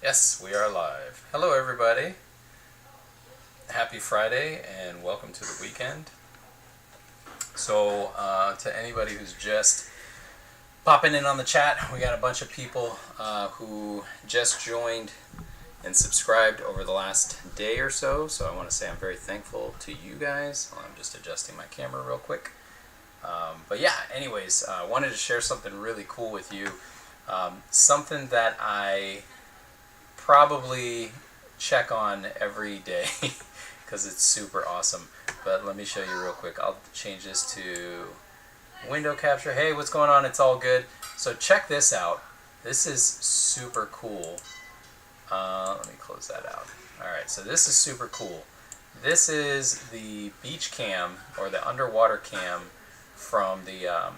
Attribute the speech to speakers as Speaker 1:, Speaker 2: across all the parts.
Speaker 1: Yes, we are live. Hello, everybody. Happy Friday and welcome to the weekend. So, to anybody who's just popping in on the chat, we got a bunch of people who just joined and subscribed over the last day or so. So, I want to say I'm very thankful to you guys. I'm just adjusting my camera real quick. But yeah, anyways, I wanted to share something really cool with you. Something that I probably check on every day because it's super awesome. But let me show you real quick. I'll change this to window capture. Hey, what's going on? It's all good. So check this out. This is super cool. Let me close that out. Alright, so this is super cool. This is the beach cam, or the underwater cam, from the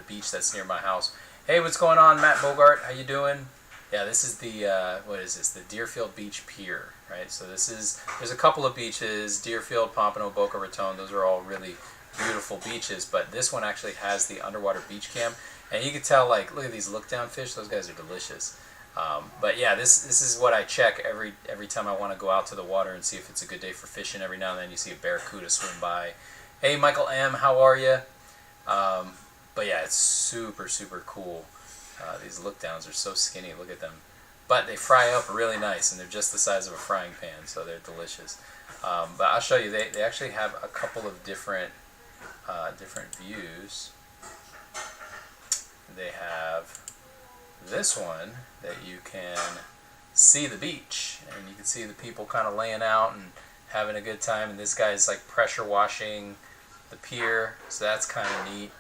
Speaker 1: beach that's near my house. Hey, what's going on, Matt Bogart? How you doing? Yeah, this is the, what is this? The Deerfield Beach Pier, right? So there's a couple of beaches, Deerfield, Pompano, Boca Raton. Those are all really beautiful beaches, but this one actually has the underwater beach cam. And you can tell, like, look at these look-down fish. Those guys are delicious. But yeah, this is what I check every time I want to go out to the water and see if it's a good day for fishing. Every now and then you see a barracuda swim by. Hey, Michael M., how are you? But yeah, it's super, super cool. These look downs are so skinny, look at them. But they fry up really nice, and they're just the size of a frying pan, so they're delicious. But I'll show you, they actually have a couple of different views. They have this one that you can see the beach, and you can see the people kind of laying out and having a good time, and this guy's like pressure washing the pier, so that's kind of neat,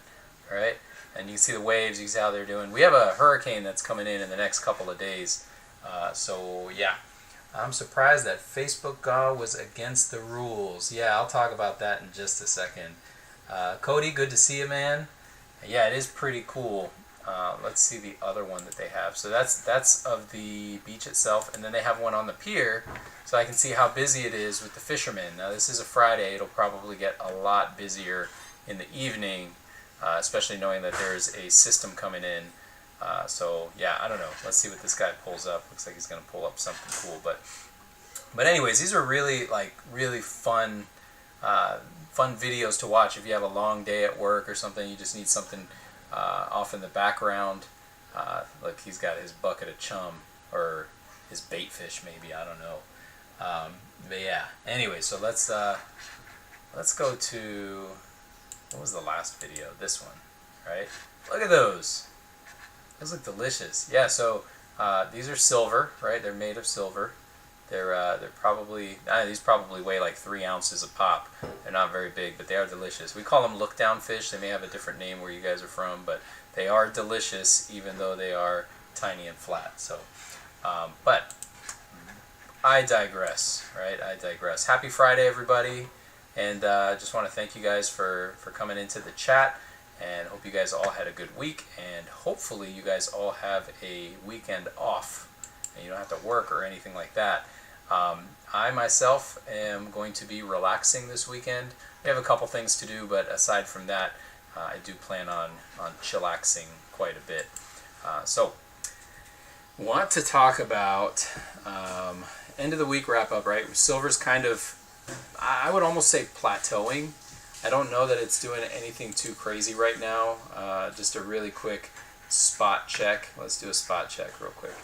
Speaker 1: right? And you can see the waves, you can see how they're doing. We have a hurricane that's coming in the next couple of days. So yeah, I'm surprised that Facebook was against the rules. Yeah, I'll talk about that in just a second. Cody, good to see you, man. Yeah, it is pretty cool. Let's see the other one that they have. So that's of the beach itself, and then they have one on the pier, so I can see how busy it is with the fishermen. Now this is a Friday. It'll probably get a lot busier in the evening. Especially knowing that there's a system coming in. So yeah, I don't know. Let's see what this guy pulls up. Looks like he's going to pull up something cool. But anyways, these are really fun videos to watch if you have a long day at work or something. You just need something off in the background. Look, he's got his bucket of chum, or his bait fish maybe. I don't know. But yeah. Anyway, so let's go to. What was the last video? This one, right? Look at those. Those look delicious. Yeah, so these are silver, right? They're made of silver. They're probably, these probably weigh like 3 ounces a pop. They're not very big, but they are delicious. We call them look-down fish. They may have a different name where you guys are from, but they are delicious even though they are tiny and flat. So, but I digress, right? I digress. Happy Friday, everybody. And I just want to thank you guys for coming into the chat, and hope you guys all had a good week, and hopefully you guys all have a weekend off and you don't have to work or anything like that. I myself am going to be relaxing this weekend. We have a couple things to do, but aside from that, I do plan on chillaxing quite a bit. So want to talk about end of the week wrap up, right? Silver's kind of, I would almost say, plateauing. I don't know that it's doing anything too crazy right now. Just a really quick spot check. Let's do a spot check real quick.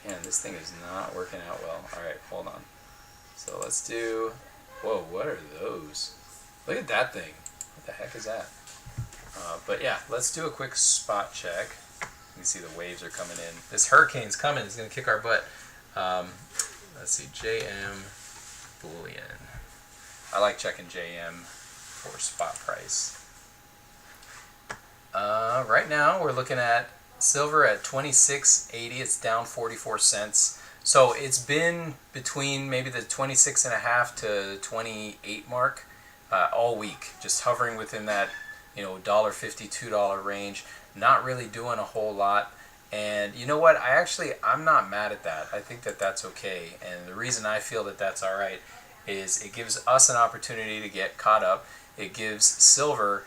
Speaker 1: Man, this thing is not working out well. Alright, hold on. So let's do... Whoa, what are those? Look at that thing. What the heck is that? But yeah, let's do a quick spot check. You can see the waves are coming in. This hurricane's coming. It's going to kick our butt. Let's see, JM Bullion. I like checking JM for spot price. Right now we're looking at silver at $26.80. It's down 44 cents. So it's been between maybe the 26.5 to 28 mark all week, just hovering within that $1.50, $2 range. Not really doing a whole lot. And you know what? I'm not mad at that. I think that that's okay. And the reason I feel that that's all right is it gives us an opportunity to get caught up. It gives silver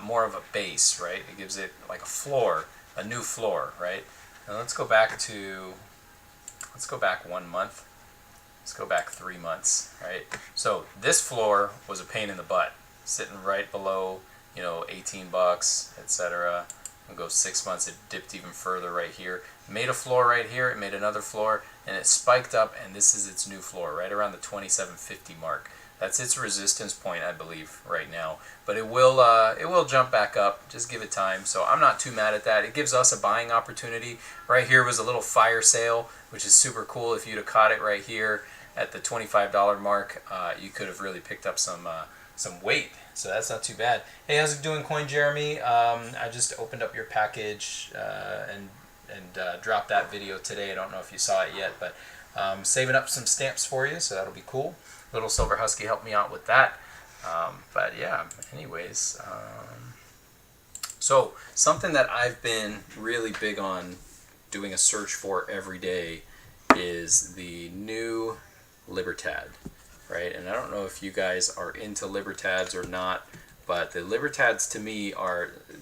Speaker 1: more of a base, right? It gives it like a floor, a new floor, right? Now let's go back to let's go back 1 month. Let's go back 3 months, right? So this floor was a pain in the butt, sitting right below, 18 bucks, etc. And go 6 months, it dipped even further right here. Made a floor right here, it made another floor, and it spiked up, and this is its new floor, right around the 2750 mark. That's its resistance point, I believe, right now. But it will jump back up. Just give it time. So I'm not too mad at that. It gives us a buying opportunity. Right here was a little fire sale, which is super cool. If you'd have caught it right here at the $25 mark, you could have really picked up some weight. So that's not too bad. Hey, how's it doing, Coin Jeremy? I just opened up your package and dropped that video today. I don't know if you saw it yet, but saving up some stamps for you, so that'll be cool. Little Silver Husky helped me out with that. But yeah, anyways. So something that I've been really big on doing a search for every day is the new Libertad, right? And I don't know if you guys are into Libertads or not, but the Libertads to me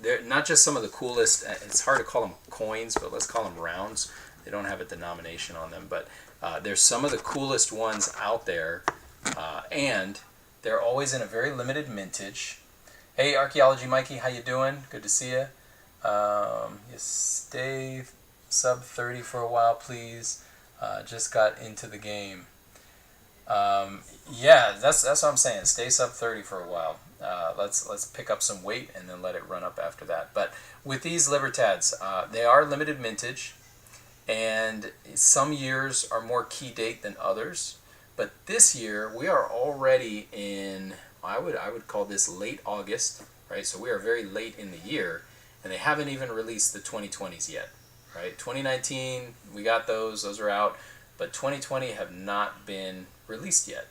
Speaker 1: they're not just some of the coolest, it's hard to call them coins, but let's call them rounds. They don't have a denomination on them, but they're some of the coolest ones out there. And they're always in a very limited mintage. Hey, Archaeology Mikey, how you doing? Good to see you. You stay sub 30 for a while, please. Just got into the game. Yeah, that's what I'm saying. Stay sub 30 for a while. Let's pick up some weight and then let it run up after that. But with these Libertads, they are limited mintage, and some years are more key date than others. But this year, we are already in, I would call this late August, right? So we are very late in the year, and they haven't even released the 2020s yet, right? 2019, we got those are out, but 2020 have not been released yet.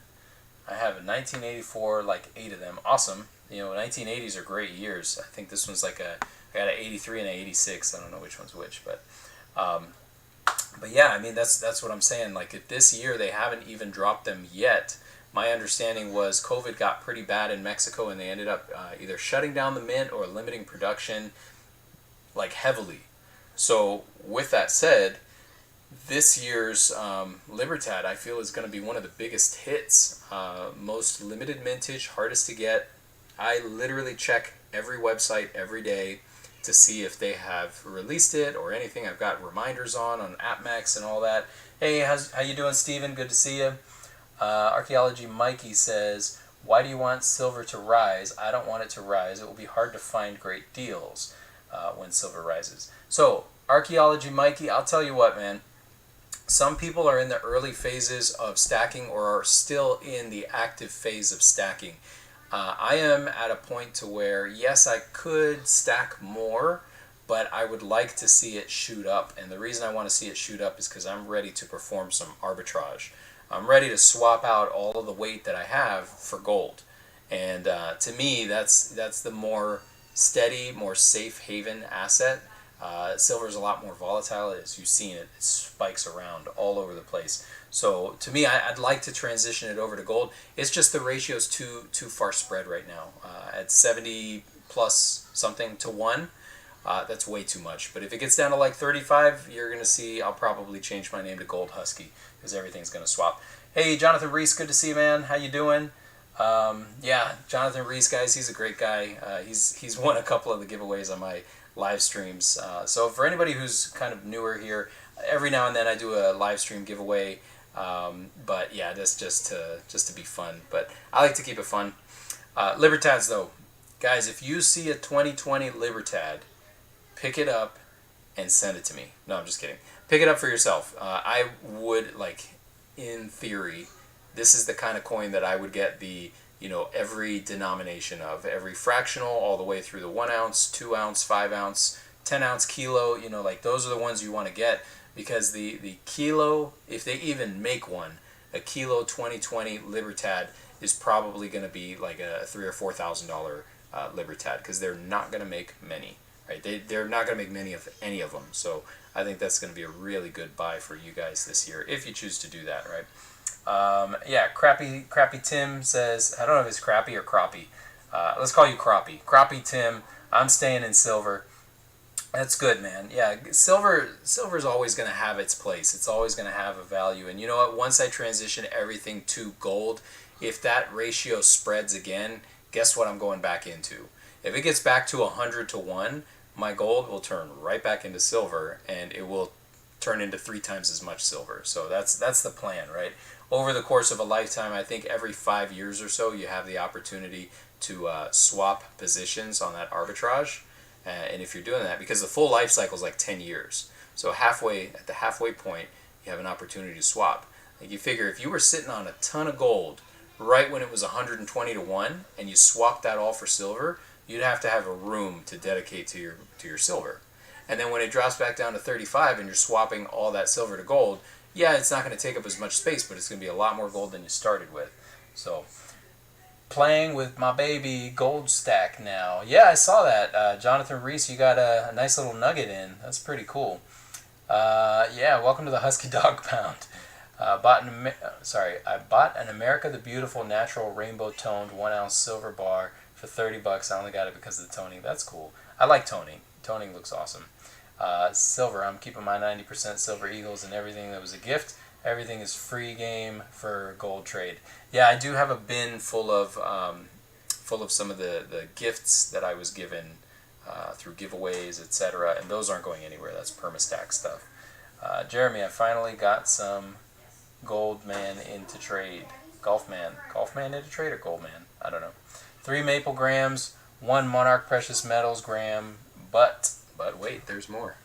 Speaker 1: I have a 1984, like 8 of them, awesome. 1980s are great years. I think this one's like I got an 83 and an 86, I don't know which one's which, but yeah, I mean, that's what I'm saying. Like, if this year they haven't even dropped them yet, my understanding was COVID got pretty bad in Mexico, and they ended up either shutting down the mint or limiting production, like, heavily. So, with that said, this year's Libertad, I feel, is going to be one of the biggest hits. Most limited mintage, hardest to get. I literally check every website every day to see if they have released it or anything. I've got reminders on AppMax and all that. Hey, how you doing, Steven? Good to see you. Archaeology Mikey says, why do you want silver to rise? I don't want it to rise. It will be hard to find great deals when silver rises. So, Archaeology Mikey, I'll tell you what, man. Some people are in the early phases of stacking or are still in the active phase of stacking. I am at a point to where, yes, I could stack more, but I would like to see it shoot up. And the reason I want to see it shoot up is because I'm ready to perform some arbitrage. I'm ready to swap out all of the weight that I have for gold. And to me, that's the more steady, more safe haven asset. Silver is a lot more volatile. As you've seen, it spikes around all over the place. So to me, I'd like to transition it over to gold. It's just the ratio's too far spread right now. At 70 plus something to 1, that's way too much. But if it gets down to like 35, you're going to see I'll probably change my name to Gold Husky because everything's going to swap. Hey, Jonathan Reese, good to see you, man. How you doing? Yeah, Jonathan Reese, guys, he's a great guy. He's won a couple of the giveaways on my live streams. So for anybody who's kind of newer here, every now and then I do a live stream giveaway. But yeah, that's just to be fun. But I like to keep it fun. Libertads, though, guys, if you see a 2020 Libertad, pick it up and send it to me. No, I'm just kidding. Pick it up for yourself. I would, like, in theory, this is the kind of coin that I would get the, every denomination of, every fractional, all the way through the 1 ounce, 2 ounce, 5 ounce, 10 ounce, kilo, like those are the ones you want to get, because the kilo, if they even make one, a kilo 2020 Libertad is probably going to be like a $3,000 or $4,000 Libertad, because they're not going to make many, right? They're not going to make many of any of them. So I think that's going to be a really good buy for you guys this year if you choose to do that, right? Yeah, Crappy Tim says, I don't know if it's Crappy or Crappie. Let's call you Crappie. Crappie Tim, I'm staying in silver. That's good, man. Yeah, silver's always going to have its place. It's always going to have a value. And you know what? Once I transition everything to gold, if that ratio spreads again, guess what I'm going back into? If it gets back to 100 to 1, my gold will turn right back into silver, and it will turn into 3 times as much silver. So that's the plan, right? Over the course of a lifetime, I think every 5 years or so, you have the opportunity to swap positions on that arbitrage. And if you're doing that, because the full life cycle is like 10 years, so at the halfway point, you have an opportunity to swap. Like you figure if you were sitting on a ton of gold right when it was 120 to 1, and you swapped that all for silver, you'd have to have a room to dedicate to your silver. And then when it drops back down to 35 and you're swapping all that silver to gold, yeah, it's not going to take up as much space, but it's going to be a lot more gold than you started with. So playing with my baby gold stack now. Yeah, I saw that. Jonathan Reese, you got a nice little nugget in. That's pretty cool. Yeah, welcome to the Husky Dog Pound. I bought an America the Beautiful natural rainbow toned 1 ounce silver bar for $30. I only got it because of the toning. That's cool. I like toning. Toning looks awesome. Silver. I'm keeping my 90% silver eagles and everything that was a gift. Everything is free game for gold trade. Yeah, I do have a bin full of some of the gifts that I was given through giveaways, etc. And those aren't going anywhere. That's permastack stuff. Jeremy, I finally got some gold man into trade. Golf man into trade or gold man? I don't know. 3 maple grams, 1 Monarch Precious Metals gram, but wait, there's more.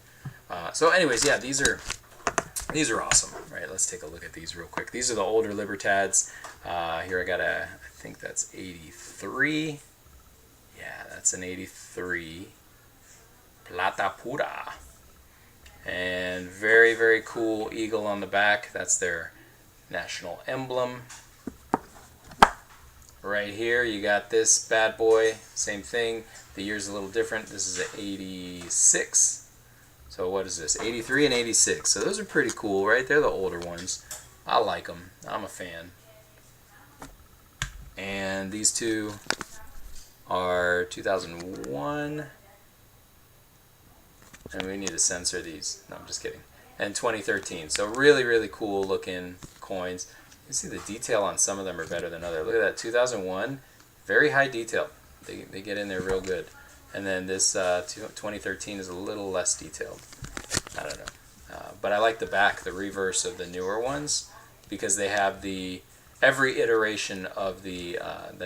Speaker 1: So anyways, yeah, these are awesome. Right, let's take a look at these real quick. These are the older Libertads. Here I got I think that's 83. Yeah, that's an 83. Plata Pura. And very, very cool eagle on the back. That's their national emblem. Right here, you got this bad boy. Same thing. The year's a little different. This is an 86. So what is this? 83 and 86. So those are pretty cool, right? They're the older ones. I like them. I'm a fan. And these two are 2001. And we need to censor these. No, I'm just kidding. And 2013. So really, really cool looking coins. You see the detail on some of them are better than others. Look at that, 2001. Very high detail. They get in there real good. And then this 2013 is a little less detailed. I don't know. But I like the back, the reverse of the newer ones, because they have every iteration of the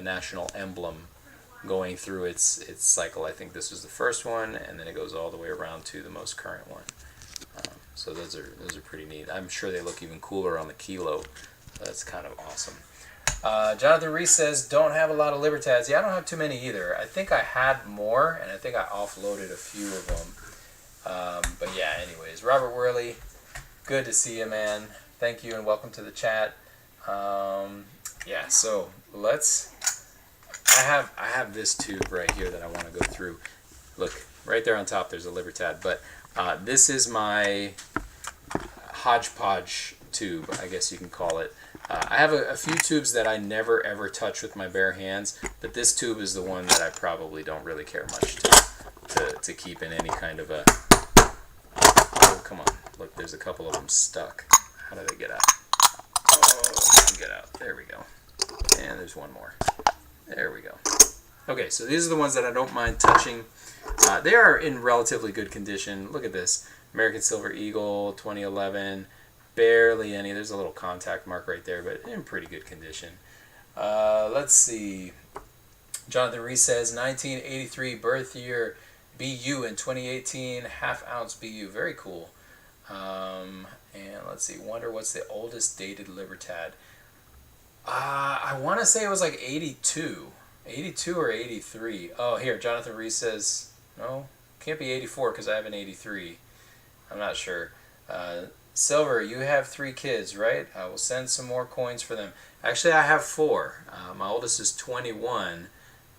Speaker 1: national emblem going through its cycle. I think this was the first one, and then it goes all the way around to the most current one. So those are pretty neat. I'm sure they look even cooler on the kilo. That's kind of awesome. Jonathan Reese says, don't have a lot of Libertads. Yeah, I don't have too many either. I think I had more, and I think I offloaded a few of them. But yeah, anyways, Robert Worley, good to see you, man. Thank you, and welcome to the chat. Yeah, so I have this tube right here that I want to go through. Look, right there on top, there's a Libertad. But this is my hodgepodge tube, I guess you can call it. I have a few tubes that I never ever touch with my bare hands, but this tube is the one that I probably don't really care much to keep in any kind of a... Oh, come on. Look, there's a couple of them stuck. How do they get out? Oh, they can get out. There we go. And there's one more. There we go. Okay, so these are the ones that I don't mind touching. They are in relatively good condition. Look at this. American Silver Eagle, 2011. Barely any. There's a little contact mark right there, but in pretty good condition. Let's see. Jonathan Reese says 1983 birth year BU in 2018 half-ounce BU. Very cool. And let's see. Wonder what's the oldest dated Libertad. I want to say it was like 82. 82 or 83. Oh, here. Jonathan Reese says, no, can't be 84 because I have an 83. I'm not sure. Silver, you have 3 kids, right? I will send some more coins for them. Actually, I have 4. My oldest is 21,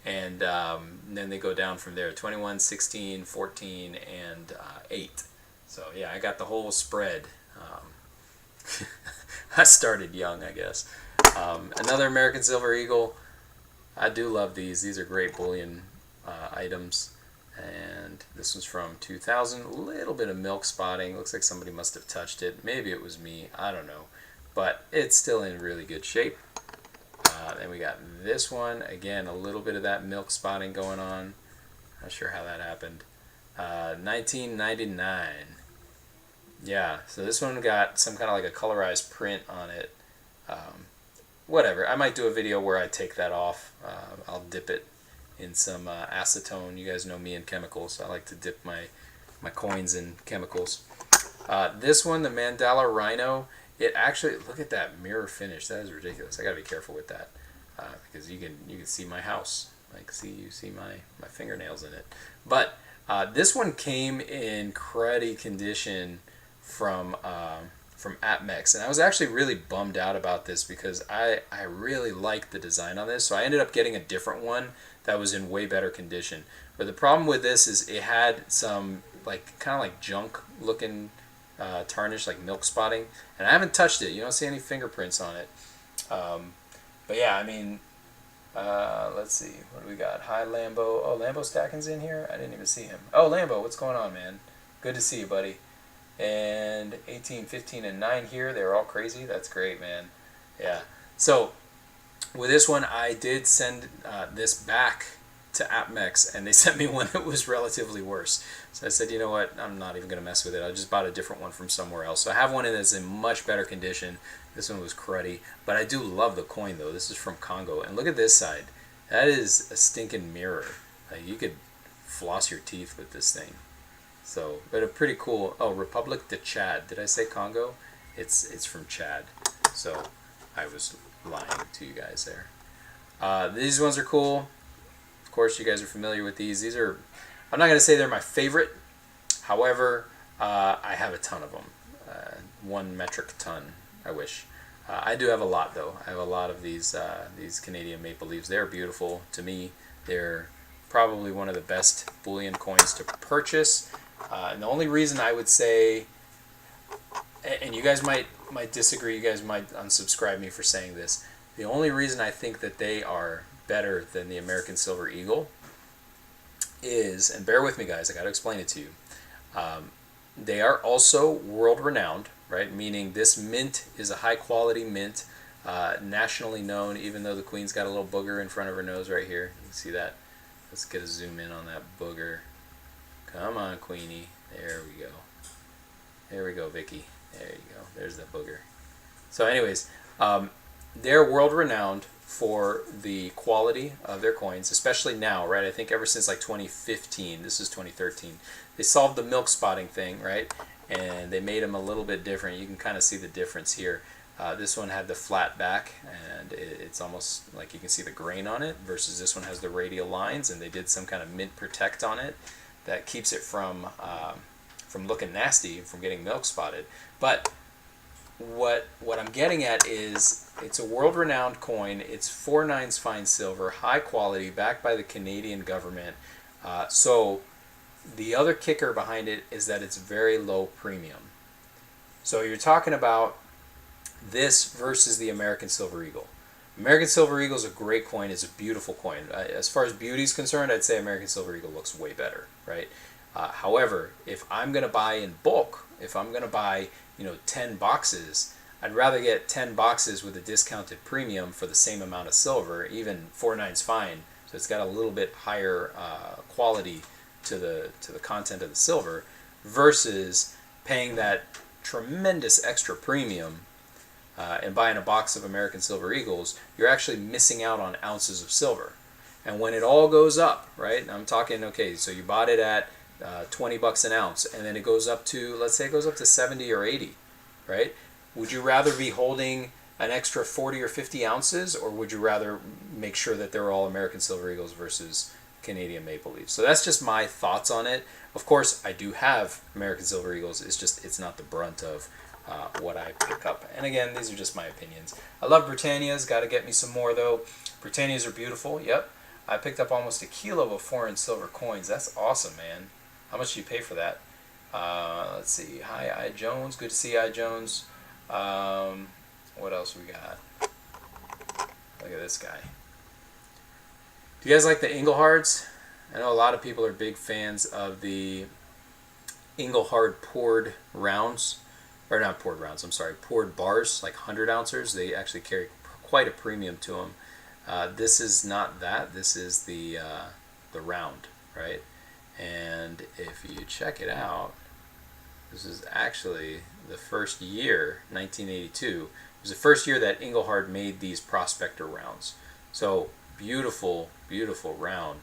Speaker 1: and then they go down from there. 21, 16, 14, and 8. So, yeah, I got the whole spread. I started young, I guess. Another American Silver Eagle. I do love these. These are great bullion items. And and this was from 2000. A little bit of milk spotting. Looks like somebody must have touched it. Maybe it was me. I don't know. But it's still in really good shape. Then we got this one. Again, a little bit of that milk spotting going on. Not sure how that happened. 1999. Yeah, so this one got some kind of like a colorized print on it. Whatever. I might do a video where I take that off. I'll dip it in some acetone. You guys know me and chemicals. I like to dip my coins in chemicals. This one, the Mandala Rhino, it actually, look at that mirror finish. That is ridiculous. I gotta be careful with that because you can see my house. Like, you see my fingernails in it. But this one came in cruddy condition from APMEX, and I was actually really bummed out about this because I really liked the design on this, so I ended up getting a different one that was in way better condition. But the problem with this is it had some kind of like junk looking tarnish, like milk spotting, and I haven't touched it. You don't see any fingerprints on it. But yeah, I mean, let's see, what do we got? Hi Lambo. Oh, Lambo Stacking's in here? I didn't even see him. Oh, Lambo, what's going on, man? Good to see you, buddy. And 18, 15, and 9 here. They're all crazy. That's great, man. Yeah. So with this one, I did send this back to APMEX, and they sent me one that was relatively worse. So I said, you know what? I'm not even going to mess with it. I just bought a different one from somewhere else. So I have one that's in much better condition. This one was cruddy. But I do love the coin, though. This is from Congo. And look at this side. That is a stinking mirror. Like, you could floss your teeth with this thing. So, but a pretty cool. Oh, Republic de Chad. Did I say Congo? It's from Chad. So I was lying to you guys there. These ones are cool. Of course, you guys are familiar with these. These are, I'm not going to say they're my favorite. However, I have a ton of them. 1 metric ton, I wish. I do have a lot, though. I have a lot of these Canadian maple leaves. They're beautiful to me. They're probably one of the best bullion coins to purchase. And the only reason I would say, and you guys might disagree, you guys might unsubscribe me for saying this, the only reason I think that they are better than the American Silver Eagle is, and bear with me guys, I got to explain it to you, they are also world renowned, right? Meaning this mint is a high quality mint, nationally known, even though the Queen's got a little booger in front of her nose right here. You can see that. Let's get a zoom in on that booger. Come on, Queenie. There we go. There we go, Vicky. There you go. There's that booger. So anyways, they're world renowned for the quality of their coins, especially now, right? I think ever since like 2015, this is 2013, they solved the milk spotting thing, right? And they made them a little bit different. You can kind of see the difference here. This one had the flat back, and it's almost like you can see the grain on it, versus this one has the radial lines, and they did some kind of mint protect on it that keeps it from looking nasty, from getting milk spotted. But what I'm getting at is it's a world-renowned coin. It's 4/9 fine silver, high quality, backed by the Canadian government. So the other kicker behind it is that it's very low premium. So you're talking about this versus the American Silver Eagle. American Silver Eagle is a great coin. It's a beautiful coin. As far as beauty is concerned, I'd say American Silver Eagle looks way better, right? However, if I'm going to buy in bulk, if I'm going to buy 10 boxes, I'd rather get 10 boxes with a discounted premium for the same amount of silver, even 4/9 fine. So it's got a little bit higher quality to the content of the silver, versus paying that tremendous extra premium and buying a box of American Silver Eagles. You're actually missing out on ounces of silver. And when it all goes up, right? I'm talking, okay, so you bought it at 20 bucks an ounce, and then it goes up to, let's say it goes up to 70 or 80, right? Would you rather be holding an extra 40 or 50 ounces, or would you rather make sure that they're all American Silver Eagles versus Canadian maple leaves? So that's just my thoughts on it. Of course, I do have American Silver Eagles. It's not the brunt of what I pick up. And again, these are just my opinions. I love Britannias. Got to get me some more though. Britannias are beautiful. Yep. I picked up almost 1 kilo of foreign silver coins. That's awesome, man. How much do you pay for that? Let's see. Hi, I Jones. Good to see I Jones. What else we got? Look at this guy. Do you guys like the Inglehards? I know a lot of people are big fans of the Engelhard poured rounds, or not poured rounds, I'm sorry, poured bars, like 100 ounces. They actually carry quite a premium to them. This is not that. This is the round, right? And if you check it out, this is actually the first year, 1982. It was the first year that Engelhard made these prospector rounds. So beautiful, beautiful round.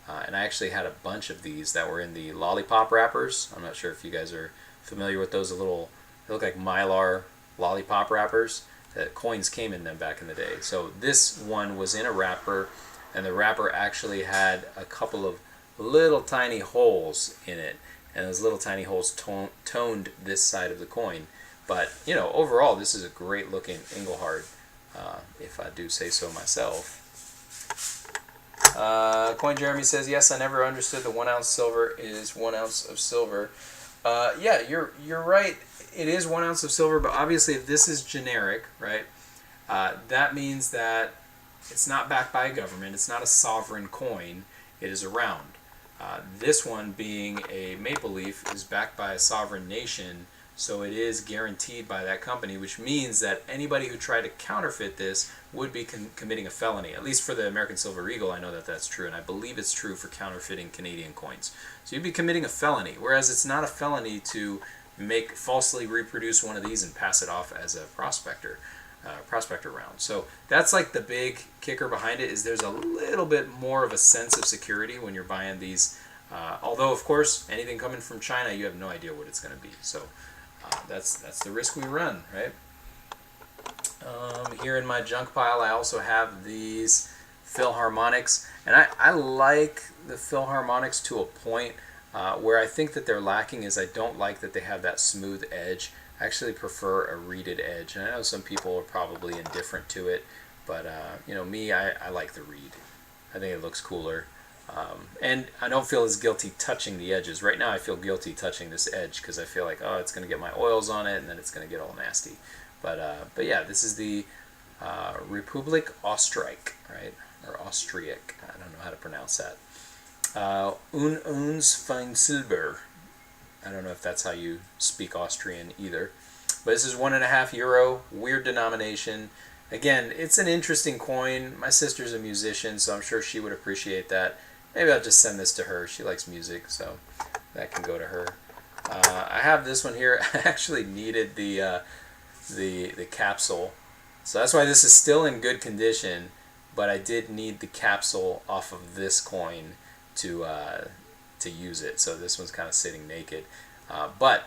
Speaker 1: And I actually had a bunch of these that were in the lollipop wrappers. I'm not sure if you guys are familiar with those. They look like Mylar lollipop wrappers. That coins came in them back in the day. So this one was in a wrapper, and the wrapper actually had a couple of little tiny holes in it, and those little tiny holes toned this side of the coin. But you know, overall, this is a great looking Engelhard, if I do say so myself. Coin Jeremy says, yes, I never understood the 1 ounce silver is 1 ounce of silver. Yeah, you're right. It is 1 ounce of silver, but obviously if this is generic, right, that means that it's not backed by a government. It's not a sovereign coin. It is a round. This one, being a maple leaf, is backed by a sovereign nation, so it is guaranteed by that company, which means that anybody who tried to counterfeit this would be committing a felony. At least for the American Silver Eagle, I know that that's true, and I believe it's true for counterfeiting Canadian coins. So you'd be committing a felony, whereas it's not a felony to falsely reproduce one of these and pass it off as a prospector round. So that's like the big kicker behind it, is there's a little bit more of a sense of security when you're buying these. Although, of course, anything coming from China, you have no idea what it's going to be. So that's the risk we run, right? Here in my junk pile, I also have these Philharmonics, and I like the Philharmonics to a point. Where I think that they're lacking is I don't like that they have that smooth edge. I actually prefer a reeded edge, and I know some people are probably indifferent to it, but you know, me, I like the reed. I think it looks cooler, and I don't feel as guilty touching the edges. Right now I feel guilty touching this edge because I feel like, oh, it's going to get my oils on it and then it's going to get all nasty. But yeah, this is the Republik Österreich, right, or Austriac. I don't know how to pronounce that. Uns fein Silber. I don't know if that's how you speak Austrian either. But this is €1.5. Weird denomination. Again, it's an interesting coin. My sister's a musician, so I'm sure she would appreciate that. Maybe I'll just send this to her. She likes music, so that can go to her. I have this one here. I actually needed the capsule. So that's why this is still in good condition, but I did need the capsule off of this coin to use it. So this one's kind of sitting naked. But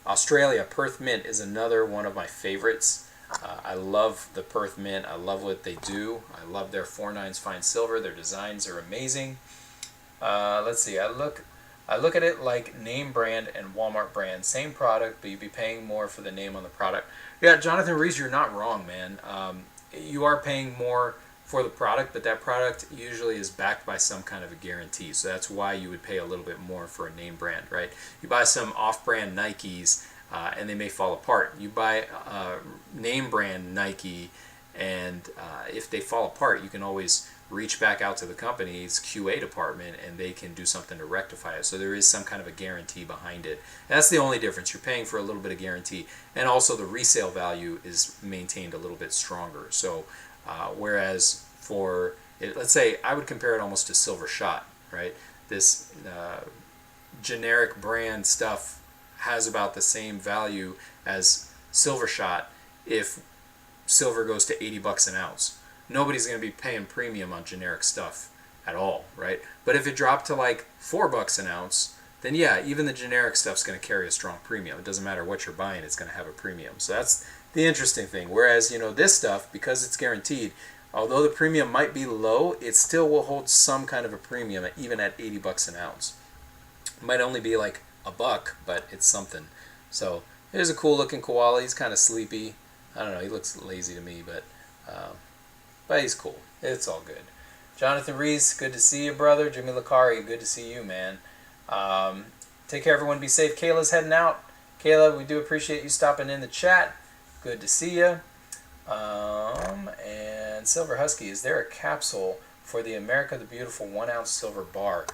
Speaker 1: Australia, Perth Mint is another one of my favorites. I love the Perth Mint. I love what they do. I love their 4/9 fine silver. Their designs are amazing. Let's see. I look at it like name brand and Walmart brand. Same product, but you'd be paying more for the name on the product. Yeah, Jonathan Rees, you're not wrong, man. You are paying more for the product, but that product usually is backed by some kind of a guarantee. So that's why you would pay a little bit more for a name brand, right? You buy some off-brand Nikes, and they may fall apart. You buy name brand Nike, and if they fall apart, you can always reach back out to the company's QA department, and they can do something to rectify it. So there is some kind of a guarantee behind it. And that's the only difference. You're paying for a little bit of guarantee, and also the resale value is maintained a little bit stronger. So whereas for, let's say, I would compare it almost to Silver Shot, right? This generic brand stuff has about the same value as Silver Shot if silver goes to $80 an ounce. Nobody's going to be paying premium on generic stuff at all, right? But if it dropped to like $4 an ounce, then yeah, even the generic stuff's going to carry a strong premium. It doesn't matter what you're buying, it's going to have a premium. So that's the interesting thing. Whereas, you know, this stuff, because it's guaranteed, although the premium might be low, it still will hold some kind of a premium even at $80 an ounce. It might only be like $1, but it's something. So here's a cool looking koala. He's kind of sleepy. I don't know, he looks lazy to me, but he's cool. It's all good. Jonathan Rees, good to see you, brother. Jimmy Lakari, good to see you, man. Take care, everyone. Be safe. Kayla's heading out. Kayla, we do appreciate you stopping in the chat. Good to see you. And Silver Husky, is there a capsule for the America the Beautiful 1 ounce silver bar?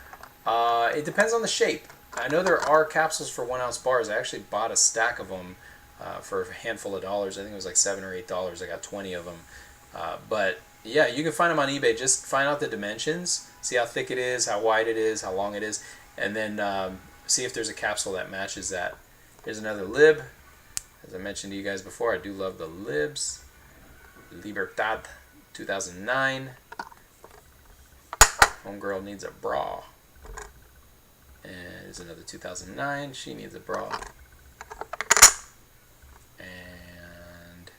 Speaker 1: It depends on the shape. I know there are capsules for 1 ounce bars. I actually bought a stack of them for a handful of dollars. I think it was like $7 or $8. I got 20 of them. But yeah, you can find them on eBay. Just find out the dimensions, see how thick it is, how wide it is, how long it is, and then see if there's a capsule that matches that. Here's another lib. As I mentioned to you guys before, I do love the libs. Libertad 2009. Homegirl needs a bra. And there's another 2009. She needs a bra. And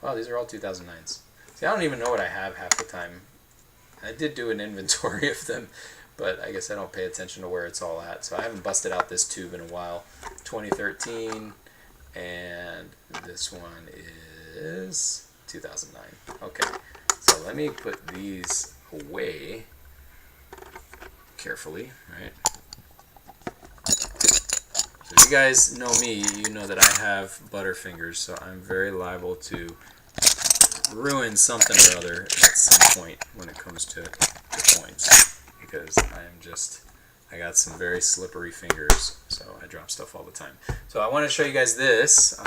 Speaker 1: wow, these are all 2009s. See, I don't even know what I have half the time. I did do an inventory of them, but I guess I don't pay attention to where it's all at. So I haven't busted out this tube in a while. 2013, and this one is 2009. Okay, so let me put these away carefully, right? So if you guys know me, you know that I have butterfingers, so I'm very liable to ruin something or other at some point when it comes to coins, because I got some very slippery fingers, so I drop stuff all the time. So I want to show you guys this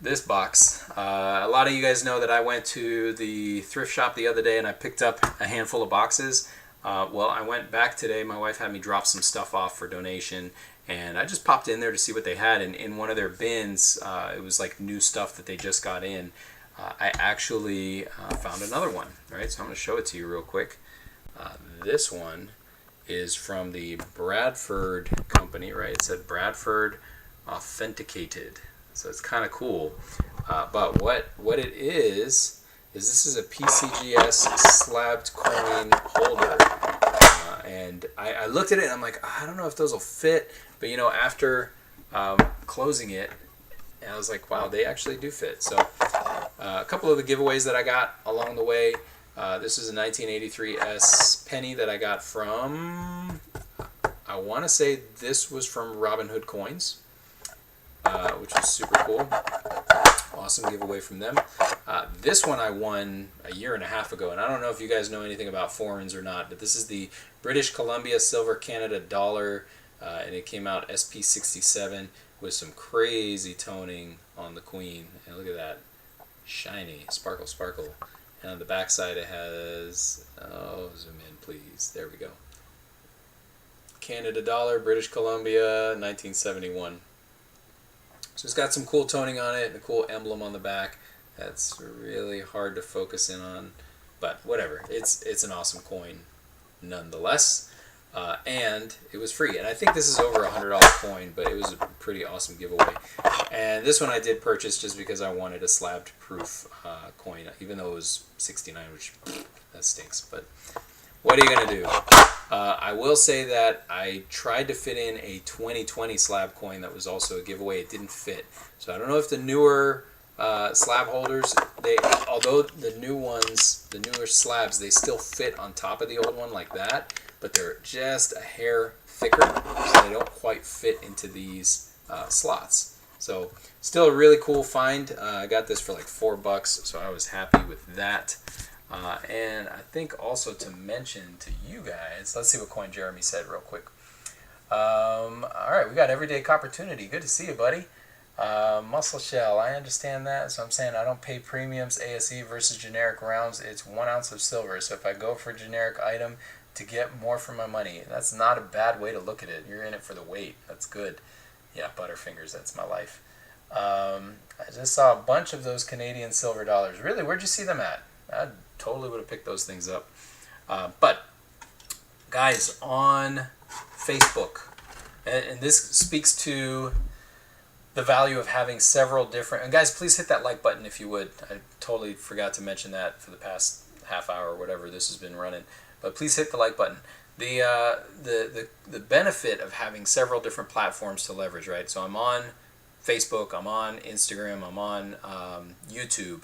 Speaker 1: this box. A lot of you guys know that I went to the thrift shop the other day and I picked up a handful of boxes. Well, I went back today. My wife had me drop some stuff off for donation, and I just popped in there to see what they had. And in one of their bins, it was like new stuff that they just got in. I actually found another one, right? So I'm going to show it to you real quick. This one is from the Bradford company, right? It said Bradford Authenticated. So it's kind of cool. But what it is this is a PCGS slabbed coin holder. And I looked at it and I'm like, I don't know if those will fit. But you know, after closing it, I was like, wow, they actually do fit. So a couple of the giveaways that I got along the way. This is a 1983 S penny that I got from, I want to say this was from Robin Hood Coins, which is super cool. Awesome giveaway from them. This one I won a year and a half ago, and I don't know if you guys know anything about foreigns or not, but this is the British Columbia Silver Canada Dollar, and it came out SP67 with some crazy toning on the queen. And look at that. Shiny. Sparkle, sparkle. And on the back side it has, oh, zoom in please, there we go. Canada Dollar, British Columbia, 1971. So it's got some cool toning on it and a cool emblem on the back. That's really hard to focus in on, but whatever. It's an awesome coin nonetheless. And it was free. And I think this is over $100 coin, but it was a pretty awesome giveaway. And this one I did purchase just because I wanted a slabbed proof coin, even though it was 69, which that stinks. But what are you going to do? I will say that I tried to fit in a 2020 slab coin that was also a giveaway. It didn't fit. So I don't know if the newer slab holders, although the new ones, the newer slabs, they still fit on top of the old one like that, but they're just a hair thicker, so they don't quite fit into these slots. So still a really cool find. I got this for like $4, so I was happy with that. And I think also to mention to you guys, let's see what coin Jeremy said real quick. Alright, we got Everyday Opportunity. Good to see you, buddy. Muscle shell, I understand that. So I'm saying I don't pay premiums, ASE versus generic rounds. It's 1 ounce of silver. So if I go for a generic item to get more for my money, that's not a bad way to look at it. You're in it for the weight. That's good. Yeah, Butterfingers, that's my life. I just saw a bunch of those Canadian silver dollars. Really, where'd you see them at? I totally would have picked those things up. But guys, on Facebook, and this speaks to the value of having several different, and guys, please hit that like button if you would. I totally forgot to mention that for the past half hour or whatever this has been running, but please hit the like button. The benefit of having several different platforms to leverage, right? So I'm on Facebook, I'm on Instagram, I'm on YouTube.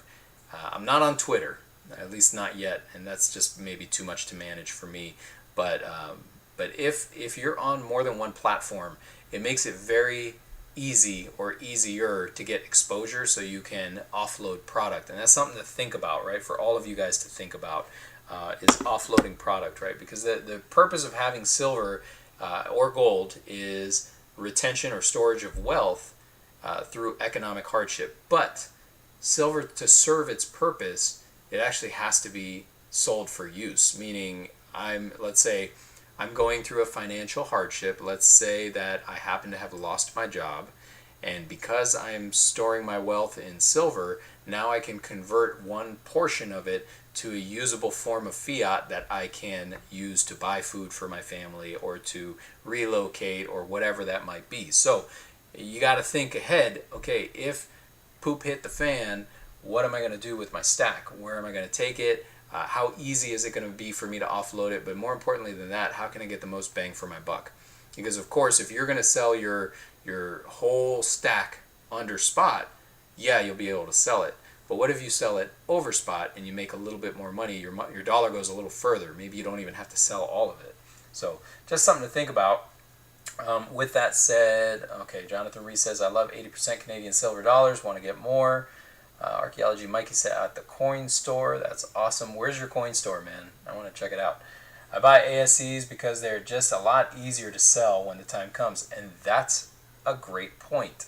Speaker 1: I'm not on Twitter, at least not yet, and that's just maybe too much to manage for me. But if you're on more than one platform, it makes it very easy or easier to get exposure so you can offload product. And that's something to think about, right? For all of you guys to think about is offloading product, right? Because the purpose of having silver or gold is retention or storage of wealth through economic hardship. But silver, to serve its purpose, it actually has to be sold for use. Meaning, let's say I'm going through a financial hardship. Let's say that I happen to have lost my job, and because I'm storing my wealth in silver, now I can convert one portion of it to a usable form of fiat that I can use to buy food for my family or to relocate or whatever that might be. So you got to think ahead. Okay, if poop hit the fan, what am I going to do with my stack? Where am I going to take it? How easy is it going to be for me to offload it? But more importantly than that, how can I get the most bang for my buck? Because of course, if you're going to sell your whole stack under spot, yeah, you'll be able to sell it. But what if you sell it over spot and you make a little bit more money? Your dollar goes a little further. Maybe you don't even have to sell all of it. So just something to think about. With that said, okay, Jonathan Reese says, I love 80% Canadian silver dollars, want to get more. Archaeology Mikey said, at the coin store. That's awesome. Where's your coin store, man? I want to check it out. I buy ASCs because they're just a lot easier to sell when the time comes. And that's a great point.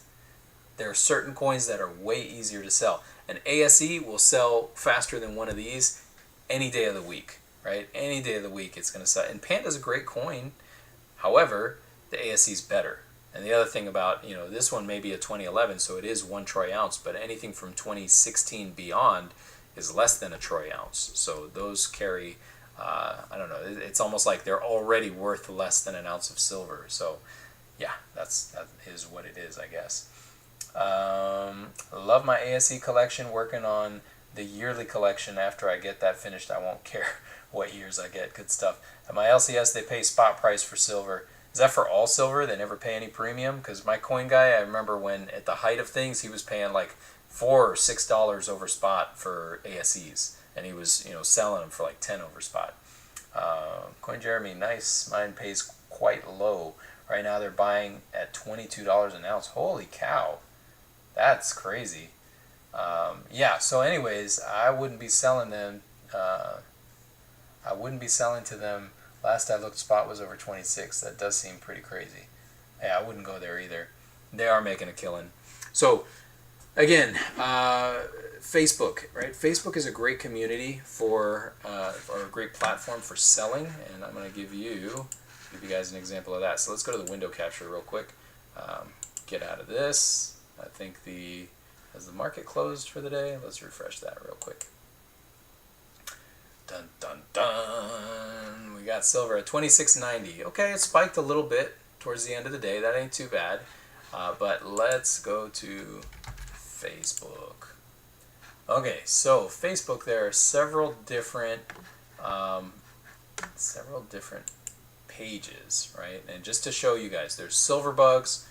Speaker 1: There are certain coins that are way easier to sell. An ASE will sell faster than one of these any day of the week, right? Any day of the week it's going to sell. And Panda's a great coin. However, the ASE is better. And the other thing about, this one may be a 2011, so it is 1 troy ounce, but anything from 2016 beyond is less than a troy ounce. So those carry, I don't know, it's almost like they're already worth less than an ounce of silver. So yeah, that is what it is, I guess. Love my ASE collection, working on the yearly collection. After I get that finished, I won't care what years I get. Good stuff. At my LCS, they pay spot price for silver. Is that for all silver? They never pay any premium? Because my coin guy, I remember when at the height of things, he was paying like $4 or $6 over spot for ASEs, and he was selling them for like 10 over spot. Coin Jeremy, nice. Mine pays quite low. Right now they're buying at $22 an ounce. Holy cow. That's crazy. Yeah, so anyways, I wouldn't be selling them. I wouldn't be selling to them. Last I looked, spot was over 26. That does seem pretty crazy. Yeah, I wouldn't go there either. They are making a killing. So, again, Facebook, right? Facebook is a great community or a great platform for selling, and I'm going to give you guys an example of that. So let's go to the window capture real quick. Get out of this. I think has the market closed for the day? Let's refresh that real quick. Dun dun dun. We got silver at 26.90. Okay, it spiked a little bit towards the end of the day. That ain't too bad. But let's go to Facebook. Okay, so Facebook, there are several different pages, right? And just to show you guys, there's silver bugs,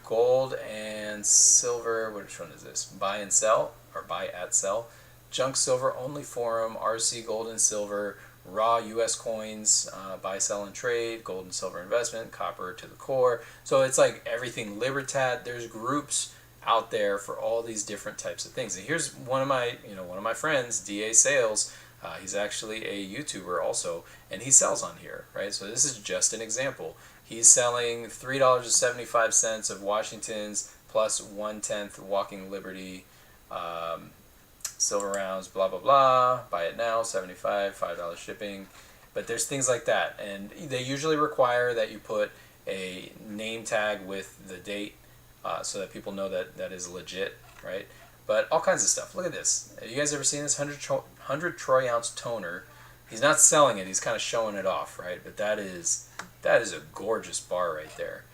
Speaker 1: gold and silver. Which one is this? Buy and sell, or buy at sell. Junk silver only forum, RC gold and silver, raw US coins, buy, sell, and trade, gold and silver investment, copper to the core. So it's like everything Libertad. There's groups out there for all these different types of things. And here's one of my friends, DA Sales. He's actually a YouTuber also, and he sells on here, right? So this is just an example. He's selling $3.75 of Washington's plus 1/10 Walking Liberty. Silver rounds, blah, blah, blah, buy it now, $75, $5 shipping. But there's things like that. And they usually require that you put a name tag with the date so that people know that that is legit, right? But all kinds of stuff. Look at this. Have you guys ever seen this 100 troy ounce toner? He's not selling it. He's kind of showing it off, right? But that is a gorgeous bar right there.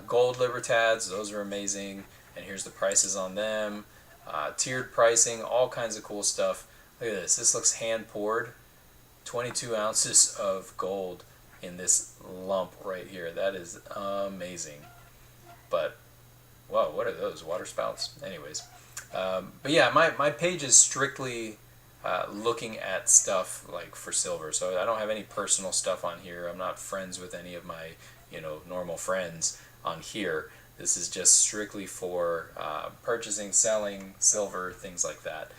Speaker 1: Gold Libertads, those are amazing. And here's the prices on them. Tiered pricing, all kinds of cool stuff. Look at this. This looks hand poured. 22 ounces of gold in this lump right here. That is amazing. But, whoa, what are those? Water spouts? Anyways. But yeah, my page is strictly looking at stuff like for silver. So I don't have any personal stuff on here. I'm not friends with any of my normal friends on here. This is just strictly for purchasing, selling silver, things like that.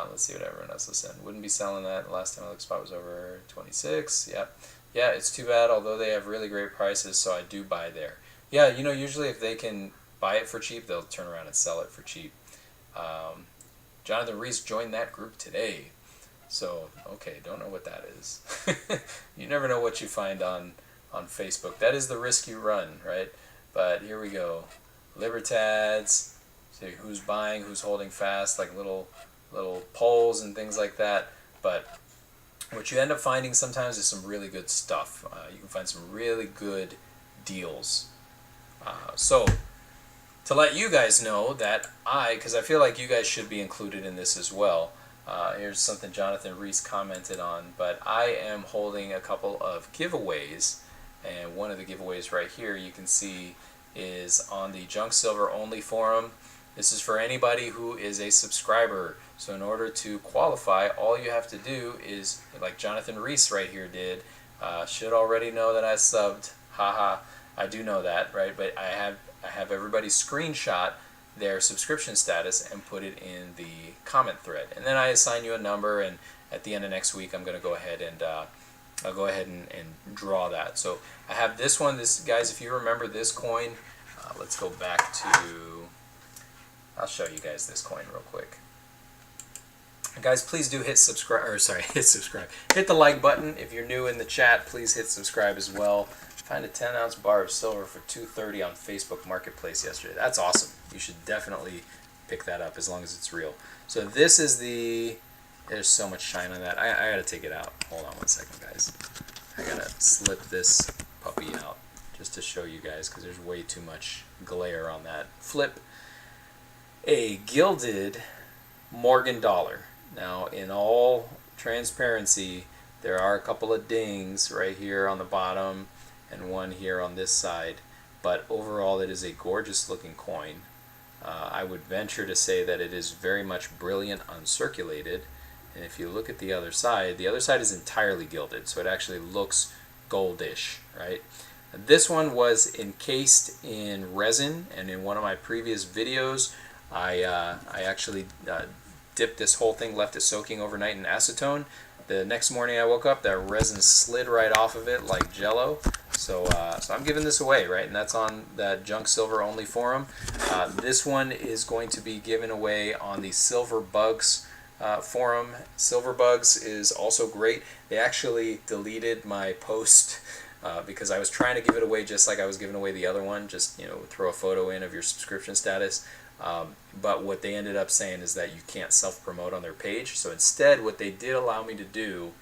Speaker 1: Let's see what everyone else is saying. Wouldn't be selling that. Last time I looked, spot was over 26. Yep. Yeah, it's too bad, although they have really great prices, so I do buy there. Yeah, you know, usually if they can buy it for cheap, they'll turn around and sell it for cheap. Jonathan Reese joined that group today. So, okay, don't know what that is. You never know what you find on Facebook. That is the risk you run, right? But here we go. Libertads. See who's buying, who's holding fast, like little polls and things like that. But what you end up finding sometimes is some really good stuff. You can find some really good deals. So, to let you guys know that because I feel like you guys should be included in this as well. Here's something Jonathan Reese commented on, but I am holding a couple of giveaways, and one of the giveaways right here you can see is on the Junk Silver Only forum. This is for anybody who is a subscriber. So in order to qualify, all you have to do is, like Jonathan Reese right here did, should already know that I subbed. Haha, I do know that, right? But I have everybody screenshot their subscription status and put it in the comment thread, and then I assign you a number, and at the end of next week I'm going to go ahead and I'll go ahead and draw that. So I have this one. This, guys, if you remember this coin, let's go back to, I'll show you guys this coin real quick. Guys, please do hit subscribe, or sorry, hit subscribe. Hit the like button. If you're new in the chat, please hit subscribe as well. Find a 10-ounce bar of silver for $2.30 on Facebook Marketplace yesterday. That's awesome. You should definitely pick that up as long as it's real. So this is the, there's so much shine on that. I gotta take it out. Hold on one second, guys. I gotta slip this puppy out just to show you guys, because there's way too much glare on that. Flip a gilded Morgan dollar. Now, in all transparency, there are a couple of dings right here on the bottom and one here on this side, but overall it is a gorgeous looking coin. I would venture to say that it is very much brilliant uncirculated, and if you look at the other side is entirely gilded, so it actually looks goldish, right? This one was encased in resin, and in one of my previous videos I actually dipped this whole thing, left it soaking overnight in acetone. The next morning I woke up, that resin slid right off of it like jello. So I'm giving this away, right? And that's on that Junk Silver Only forum. This one is going to be given away on the Silver Bugs forum. Silver Bugs is also great. They actually deleted my post because I was trying to give it away just like I was giving away the other one. Just, you know, throw a photo in of your subscription status. But what they ended up saying is that you can't self-promote on their page. So instead, what they did allow me to do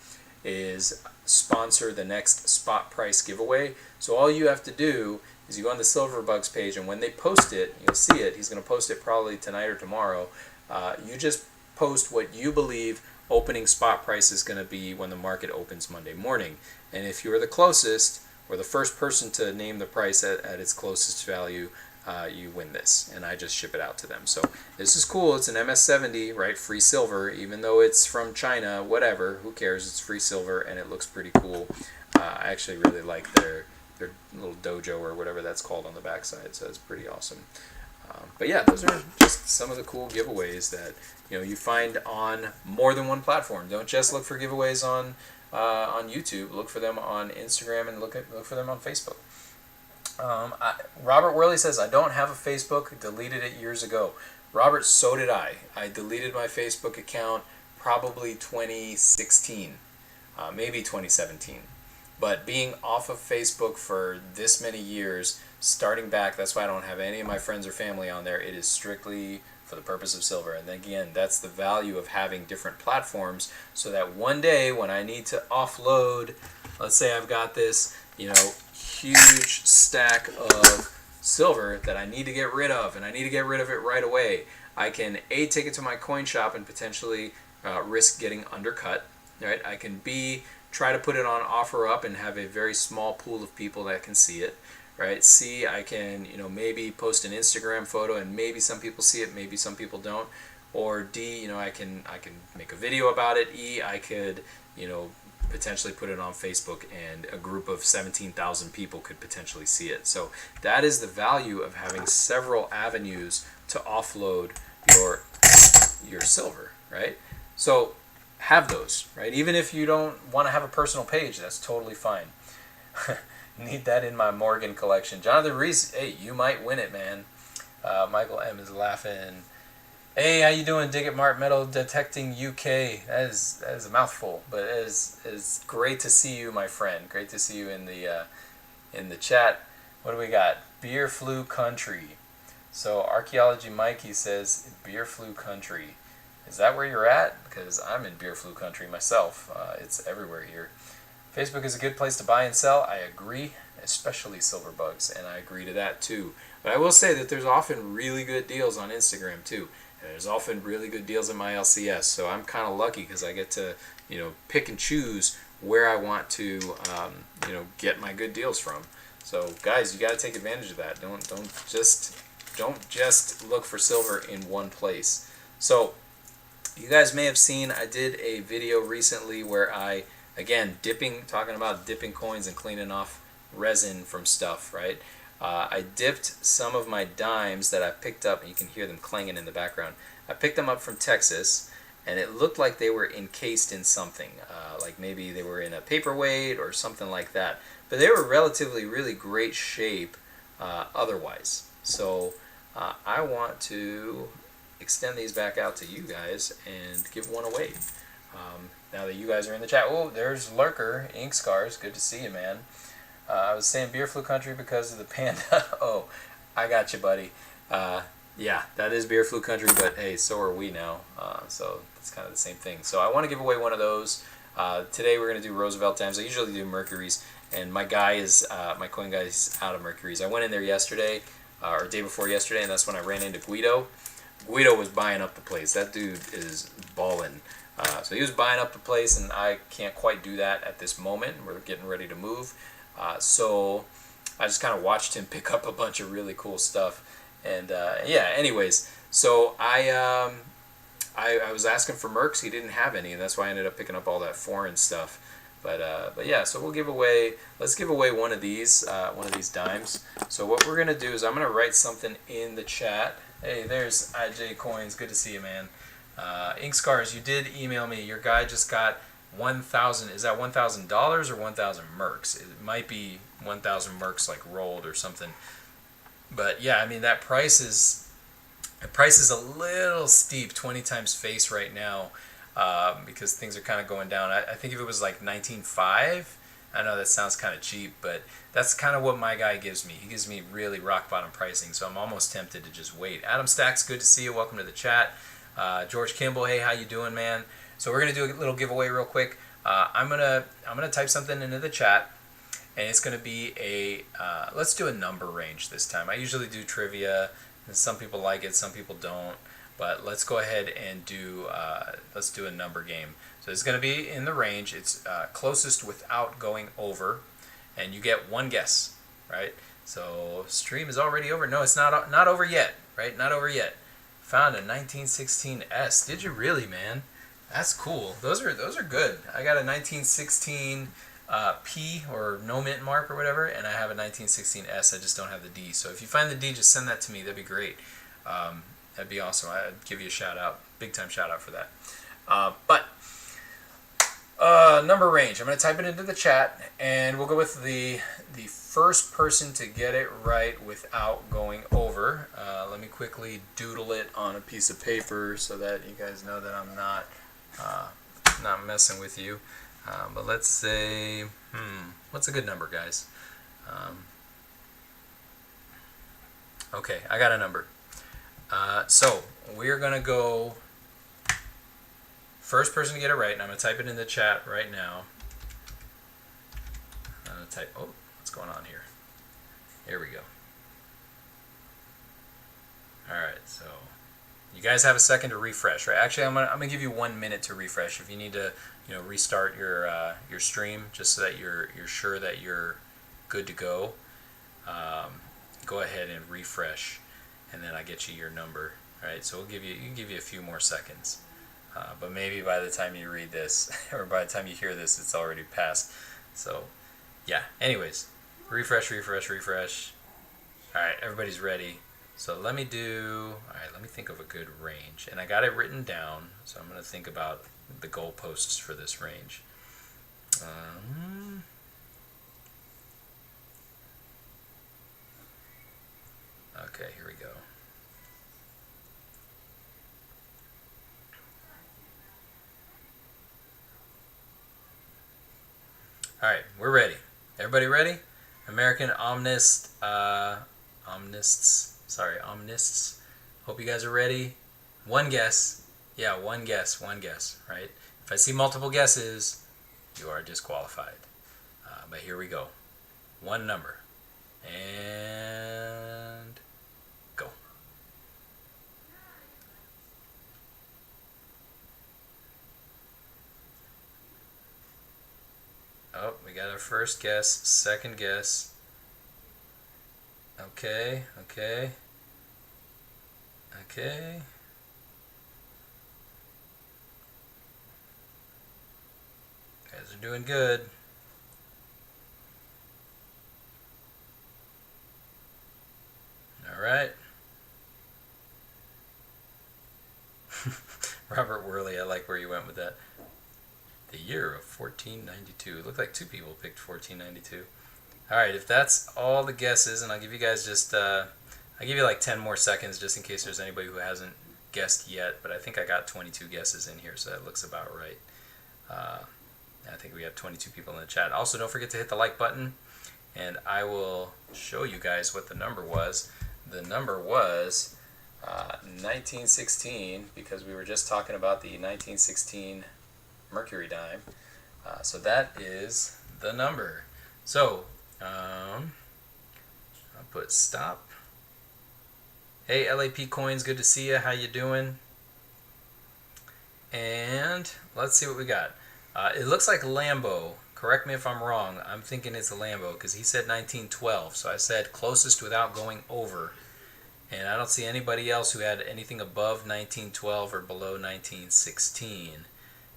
Speaker 1: is sponsor the next spot price giveaway. So all you have to do is you go on the Silverbugs page, and when they post it, you'll see it. He's going to post it probably tonight or tomorrow. You just post what you believe opening spot price is going to be when the market opens Monday morning. And if you're the closest, or the first person to name the price at its closest value, you win this, and I just ship it out to them. So this is cool. It's an MS70, right? Free silver, even though it's from China, whatever, who cares? It's free silver, and it looks pretty cool. I actually really like their little dojo or whatever that's called on the backside, so it's pretty awesome. But yeah, those are just some of the cool giveaways that you find on more than one platform. Don't just look for giveaways on YouTube. Look for them on Instagram, and look for them on Facebook. Robert Worley says, I don't have a Facebook, deleted it years ago. Robert, so did I. I deleted my Facebook account probably 2016, maybe 2017. But being off of Facebook for this many years, starting back, that's why I don't have any of my friends or family on there. It is strictly for the purpose of silver. And again, that's the value of having different platforms, so that one day when I need to offload, let's say I've got this, huge stack of silver that I need to get rid of, and I need to get rid of it right away, I can A, take it to my coin shop and potentially risk getting undercut, right? I can B, try to put it on OfferUp and have a very small pool of people that can see it, right? C, I can maybe post an Instagram photo and maybe some people see it, maybe some people don't. Or D, I can make a video about it. E, I could potentially put it on Facebook, and a group of 17,000 people could potentially see it. So that is the value of having several avenues to offload your silver, right? So have those, right? Even if you don't want to have a personal page, that's totally fine. Need that in my Morgan collection. Jonathan Reese, hey, you might win it, man. Michael M is laughing. Hey, how you doing? Dig it, Mart Metal Detecting UK. That is a mouthful, but it is great to see you, my friend. Great to see you in the chat. What do we got? Beer Flu Country. So Archaeology Mikey says Beer Flu Country. Is that where you're at? Because I'm in Beer Flu Country myself. It's everywhere here. Facebook is a good place to buy and sell. I agree, especially silver bugs, and I agree to that too. But I will say that there's often really good deals on Instagram too. And there's often really good deals in my LCS. So I'm kind of lucky because I get to, pick and choose where I want to, get my good deals from. So guys, you got to take advantage of that. Don't just look for silver in one place. So you guys may have seen I did a video recently where I, again, talking about dipping coins and cleaning off resin from stuff, right? I dipped some of my dimes that I picked up, and you can hear them clanging in the background. I picked them up from Texas, and it looked like they were encased in something, like maybe they were in a paperweight or something like that. But they were relatively really great shape otherwise. So I want to extend these back out to you guys and give one away. Now that you guys are in the chat. Oh, there's Lurker, Ink Scars. Good to see you, man. I was saying Beer Flu Country because of the panda. Oh, I got you, buddy. Yeah, that is Beer Flu Country, but hey, so are we now. So it's kind of the same thing. So I want to give away one of those. Today we're going to do Roosevelt Dimes. I usually do Mercury's, and my coin guy is out of Mercury's. I went in there yesterday, or day before yesterday, and that's when I ran into Guido. Guido was buying up the place. That dude is balling. So he was buying up the place, and I can't quite do that at this moment. We're getting ready to move. So I just kind of watched him pick up a bunch of really cool stuff. And yeah, anyways, so I was asking for Mercs. He didn't have any, and that's why I ended up picking up all that foreign stuff. But yeah, so let's give away one of these dimes. So what we're going to do is I'm going to write something in the chat. Hey, there's IJ Coins. Good to see you, man. Ink Scars, you did email me. Your guy just got 1,000. Is that $1,000 or 1,000 Mercs? It might be 1,000 Mercs like rolled or something. But yeah, I mean that price is a little steep, 20 times face right now, because things are kind of going down. I think if it was like 19.5, I know that sounds kind of cheap, but that's kind of what my guy gives me. He gives me really rock bottom pricing, so I'm almost tempted to just wait. Adam Stacks, good to see you. Welcome to the chat. George Kimball, hey, how you doing, man? So we're gonna do a little giveaway real quick. I'm gonna type something into the chat, and it's gonna be a let's do a number range this time. I usually do trivia, and some people like it, some people don't. But let's go ahead and do let's do a number game. So it's gonna be in the range. It's closest without going over, and you get one guess, right? So stream is already over. No, it's not over yet, right? Not over yet. Found a 1916S. Did you really, man? That's cool. Those are good. I got a 1916 P or no mint mark or whatever, and I have a 1916S. I just don't have the D. So if you find the D, just send that to me. That'd be great. That'd be awesome. I'd give you a shout out, big time shout out for that. But number range. I'm going to type it into the chat, and we'll go with the first person to get it right without going over. Let me quickly doodle it on a piece of paper so that you guys know that I'm not messing with you. But let's say, what's a good number, guys? Okay, I got a number. So we're going to go first person to get it right, and I'm going to type it in the chat right now. I'm going to type, oh, what's going on here? Here we go. Alright, so you guys have a second to refresh, right? Actually, I'm gonna give you 1 minute to refresh. If you need to, restart your stream just so that you're sure that you're good to go, go ahead and refresh, and then I get you your number. All right, so you can give you a few more seconds. But maybe by the time you read this, or by the time you hear this, it's already passed. So, yeah. Anyways, refresh, refresh, refresh. All right, everybody's ready. So let me think of a good range. And I got it written down, so I'm going to think about the goalposts for this range. Okay, here we go. All right, we're ready. Everybody ready? American omnists. Hope you guys are ready. One guess. Yeah, one guess, right? If I see multiple guesses, you are disqualified. But here we go. One number. And go. Oh, we got our first guess, second guess. Okay. Guys are doing good. All right. Robert Worley, I like where you went with that. The year of 1492. It looked like two people picked 1492. All right, if that's all the guesses, and I'll give you guys I'll give you like 10 more seconds just in case there's anybody who hasn't guessed yet, but I think I got 22 guesses in here, so that looks about right. I think we have 22 people in the chat. Also, don't forget to hit the like button, and I will show you guys what the number was. The number was 1916, because we were just talking about the 1916 Mercury dime. So that is the number. So, I'll put stop. Hey, LAP Coins, good to see you. How you doing? And let's see what we got. It looks like Lambo. Correct me if I'm wrong. I'm thinking it's a Lambo because he said 1912. So I said closest without going over. And I don't see anybody else who had anything above 1912 or below 1916.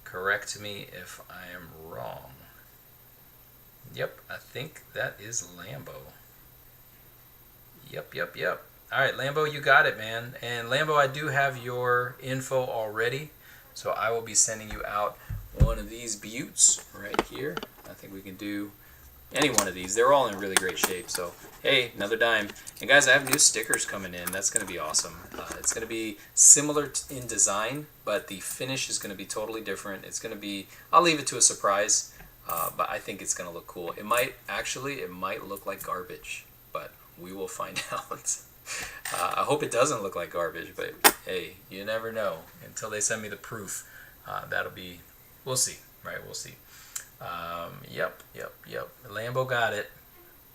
Speaker 1: Correct me if I am wrong. Yep, I think that is Lambo. Yep. All right, Lambo, you got it, man. And Lambo, I do have your info already. So I will be sending you out one of these buttes right here. I think we can do any one of these. They're all in really great shape. So, hey, another dime. And guys, I have new stickers coming in. That's going to be awesome. It's going to be similar in design, but the finish is going to be totally different. It's going to be, I'll leave it to a surprise, but I think it's going to look cool. It might look like garbage, but we will find out. I hope it doesn't look like garbage, but hey, you never know. Until they send me the proof, we'll see, right? We'll see. Yep. Lambo got it.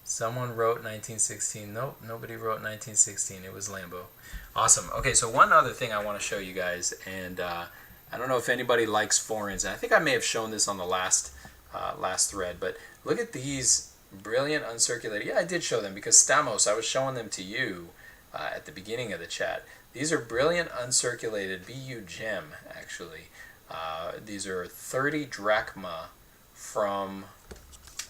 Speaker 1: Someone wrote 1916. Nope, nobody wrote 1916. It was Lambo. Awesome. Okay, so one other thing I want to show you guys, and I don't know if anybody likes foreigns. And I think I may have shown this on the last thread, but look at these brilliant uncirculated. Yeah, I did show them because Stamos, I was showing them to you at the beginning of the chat. These are brilliant uncirculated BU gem, actually. These are 30 drachma from,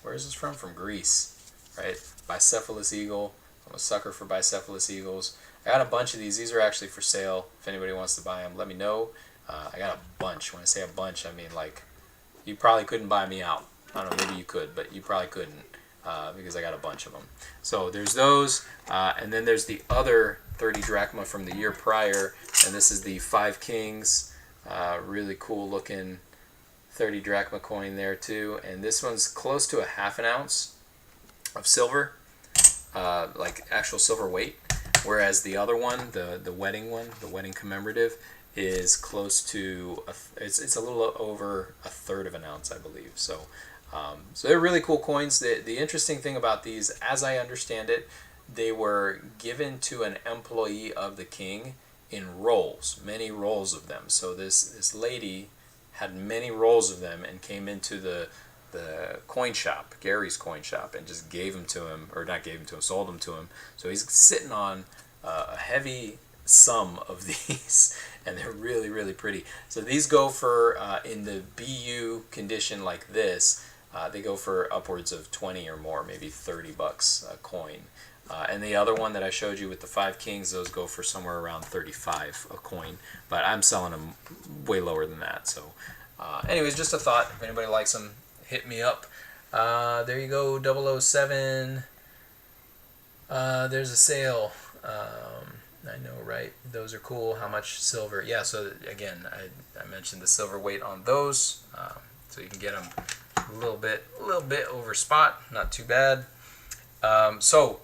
Speaker 1: where is this from? From Greece, right? Bicephalous eagle. I'm a sucker for bicephalous eagles. I got a bunch of these. These are actually for sale. If anybody wants to buy them, let me know. I got a bunch. When I say a bunch, I mean like you probably couldn't buy me out. I don't know, maybe you could, but you probably couldn't because I got a bunch of them. So there's those, and then there's the other 30 drachma from the year prior, and this is the 5 Kings. Really cool looking 30 drachma coin there too, and this one's close to a ½ ounce of silver, like actual silver weight, whereas the other one, the wedding one, the wedding commemorative, is close to it's a little over 1/3 of an ounce, I believe. So they're really cool coins. The interesting thing about these, as I understand it, they were given to an employee of the king in rolls, many rolls of them. So this lady had many rolls of them and came into the coin shop, Gary's coin shop, and just gave them to him, or not gave them to him, sold them to him. So he's sitting on a heavy sum of these, and they're really, really pretty. So these go for, in the BU condition like this, they go for upwards of 20 or more, maybe 30 bucks a coin. And the other one that I showed you with the 5 kings, those go for somewhere around 35 a coin. But I'm selling them way lower than that. So anyways, just a thought. If anybody likes them, hit me up. There you go, 007. There's a sale. I know, right? Those are cool. How much silver? Yeah, so again, I mentioned the silver weight on those. So you can get them a little bit over spot. Not too bad. So,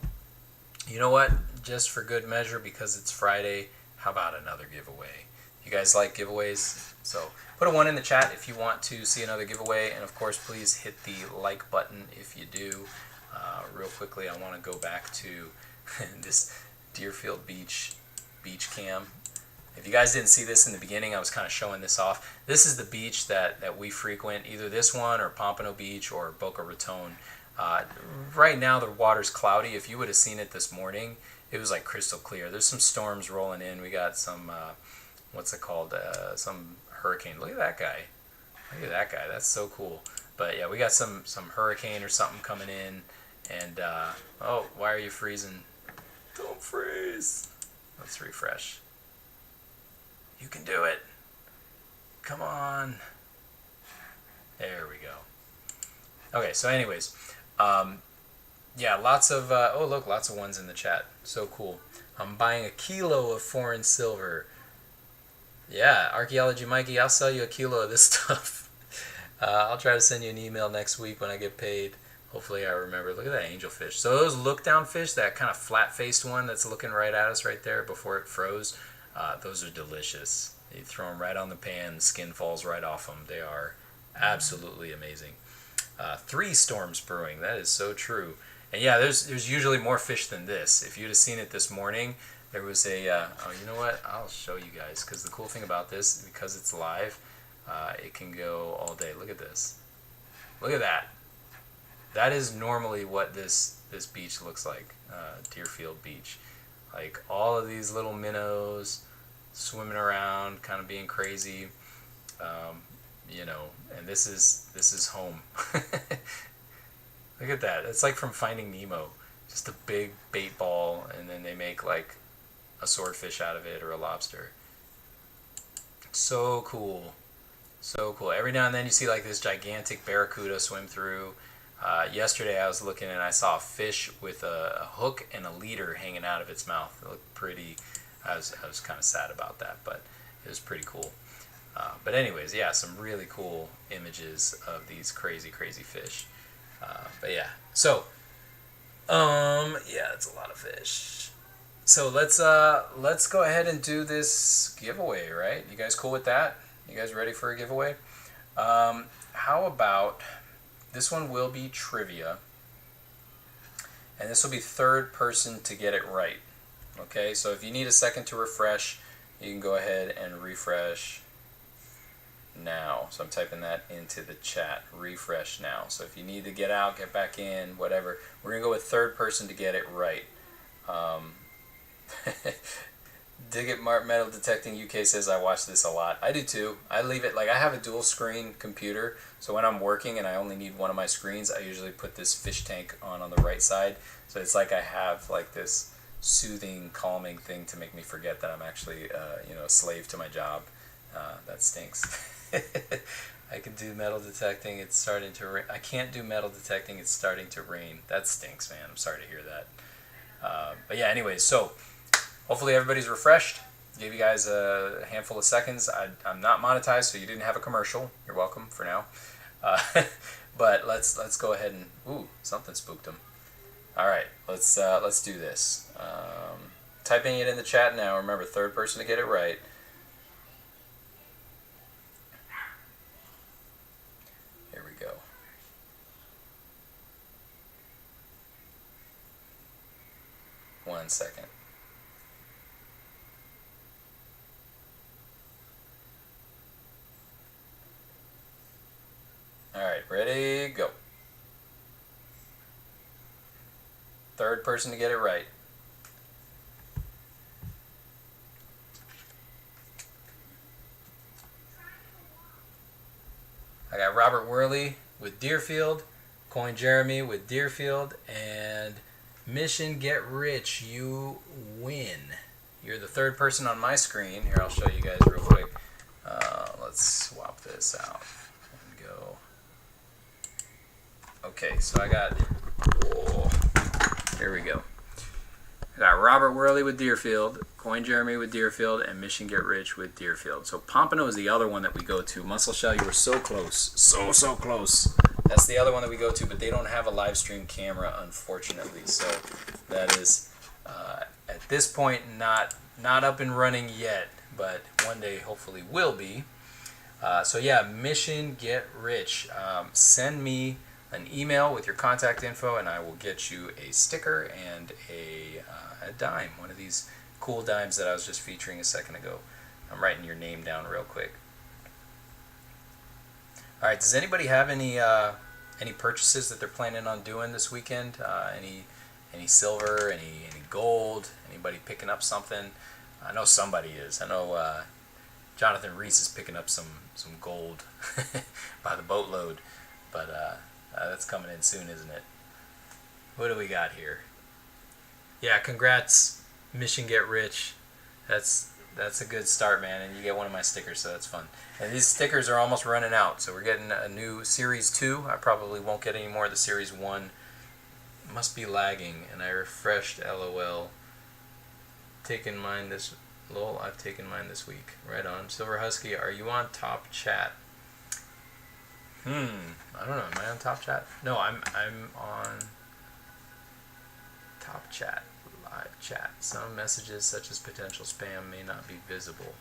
Speaker 1: you know what? Just for good measure, because it's Friday, how about another giveaway? You guys like giveaways? So put a 1 in the chat if you want to see another giveaway. And of course, please hit the like button if you do. Real quickly, I want to go back to this Deerfield Beach cam. If you guys didn't see this in the beginning, I was kind of showing this off. This is the beach that we frequent, either this one or Pompano Beach or Boca Raton. Right now the water's cloudy. If you would have seen it this morning, it was like crystal clear. There's some storms rolling in. We got some, what's it called? Some hurricane. Look at that guy. Look at that guy. That's so cool. But yeah, we got some hurricane or something coming in. And, oh, why are you freezing? Don't freeze. Let's refresh. You can do it. Come on. There we go. Okay, so anyways, yeah, lots of, oh look, lots of ones in the chat. So cool. I'm buying a kilo of foreign silver. Yeah, Archaeology Mikey, I'll sell you a kilo of this stuff. I'll try to send you an email next week when I get paid. Hopefully I remember. Look at that angelfish. So those look-down fish, that kind of flat-faced one that's looking right at us right there before it froze, those are delicious. You throw them right on the pan, the skin falls right off them. They are absolutely amazing. 3 storms brewing. That is so true. And yeah, there's usually more fish than this. If you'd have seen it this morning, there was a, oh, you know what? I'll show you guys, because the cool thing about this, because it's live, it can go all day. Look at this. Look at that. That is normally what this beach looks like, Deerfield Beach. Like all of these little minnows swimming around, kind of being crazy, you know. And this is home. Look at that. It's like from Finding Nemo. Just a big bait ball, and then they make like a swordfish out of it or a lobster. So cool. So cool. Every now and then you see like this gigantic barracuda swim through. Yesterday I was looking and I saw a fish with a hook and a leader hanging out of its mouth. It looked pretty. I was kind of sad about that, but it was pretty cool. But anyways, yeah, some really cool images of these crazy fish. But yeah, so yeah, it's a lot of fish. So let's go ahead and do this giveaway, right? You guys cool with that? You guys ready for a giveaway? How about this one will be trivia, and this will be third person to get it right. Okay, so if you need a second to refresh, you can go ahead and refresh now. So I'm typing that into the chat, refresh now. So if you need to get out, get back in, whatever, we're gonna go with third person to get it right. Dig It Metal Detecting UK says I watch this a lot. I do too. I leave it, like I have a dual screen computer, so when I'm working and I only need one of my screens, I usually put this fish tank on the right side. So it's like I have like this soothing, calming thing to make me forget that I'm actually you know, a slave to my job. That stinks. I can do metal detecting, it's starting to rain. I can't do metal detecting, it's starting to rain. That stinks, man. I'm sorry to hear that. But yeah, anyways, so hopefully everybody's refreshed. Gave you guys a handful of seconds. I'm not monetized, so you didn't have a commercial. You're welcome for now. But let's go ahead and, ooh, something spooked them. All right, let's do this. Typing it in the chat now. Remember, third person to get it right. Here we go. One second. All right, ready, go. Third person to get it right. Whirly with Deerfield, Coin Jeremy with Deerfield, and Mission Get Rich, you win. You're the third person on my screen. Here, I'll show you guys real quick. Let's swap this out and go. Okay, so I got, here we go. I got Robert Worley with Deerfield, Coin Jeremy with Deerfield, and Mission Get Rich with Deerfield. So Pompano is the other one that we go to. Muscle Shell, you were so close. So close. That's the other one that we go to, but they don't have a live stream camera, unfortunately. So that is, at this point, not up and running yet, but one day hopefully will be. So yeah, Mission Get Rich. Send me an email with your contact info, and I will get you a sticker and a dime, one of these cool dimes that I was just featuring a second ago. I'm writing your name down real quick. All right, does anybody have any purchases that they're planning on doing this weekend? Any silver, any gold? Anybody picking up something? I know somebody is. I know Jonathan Reese is picking up some gold by the boatload, but that's coming in soon, isn't it? What do we got here? Yeah, congrats, Mission Get Rich. That's a good start, man, and you get one of my stickers, so that's fun. And these stickers are almost running out, so we're getting a new Series 2. I probably won't get any more of the Series 1. Must be lagging, and I refreshed, LOL. Taken mine this, lol, I've taken mine this week. Right on. Silver Husky, are you on Top Chat? I don't know, am I on Top Chat? No, I'm on Top Chat, live chat. Some messages such as potential spam may not be visible.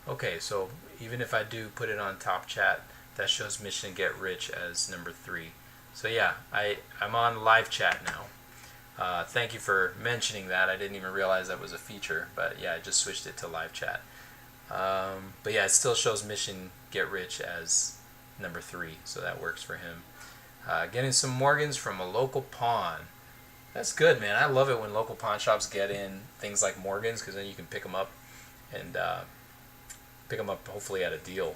Speaker 1: Okay, so even if I do put it on Top Chat, that shows Mission Get Rich as number 3. So yeah, I'm on live chat now. Thank you for mentioning that. I didn't even realize that was a feature, but yeah, I just switched it to live chat. But yeah, it still shows Mission Get Rich as number 3, so that works for him. Getting some Morgans from a local pawn. That's good, man. I love it when local pawn shops get in things like Morgans, because then you can pick them up and pick them up hopefully at a deal.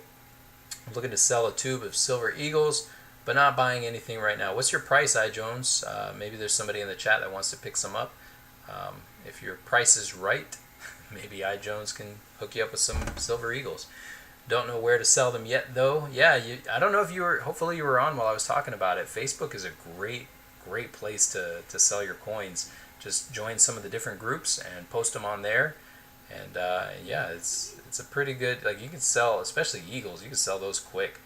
Speaker 1: I'm looking to sell a tube of Silver Eagles, but not buying anything right now. What's your price, iJones? Maybe there's somebody in the chat that wants to pick some up. If your price is right, maybe iJones can hook you up with some Silver Eagles. Don't know where to sell them yet, though. Yeah, I don't know if you were, hopefully you were on while I was talking about it. Facebook is a great place to sell your coins. Just join some of the different groups and post them on there. And yeah, it's a pretty good, like you can sell, especially Eagles, you can sell those quick.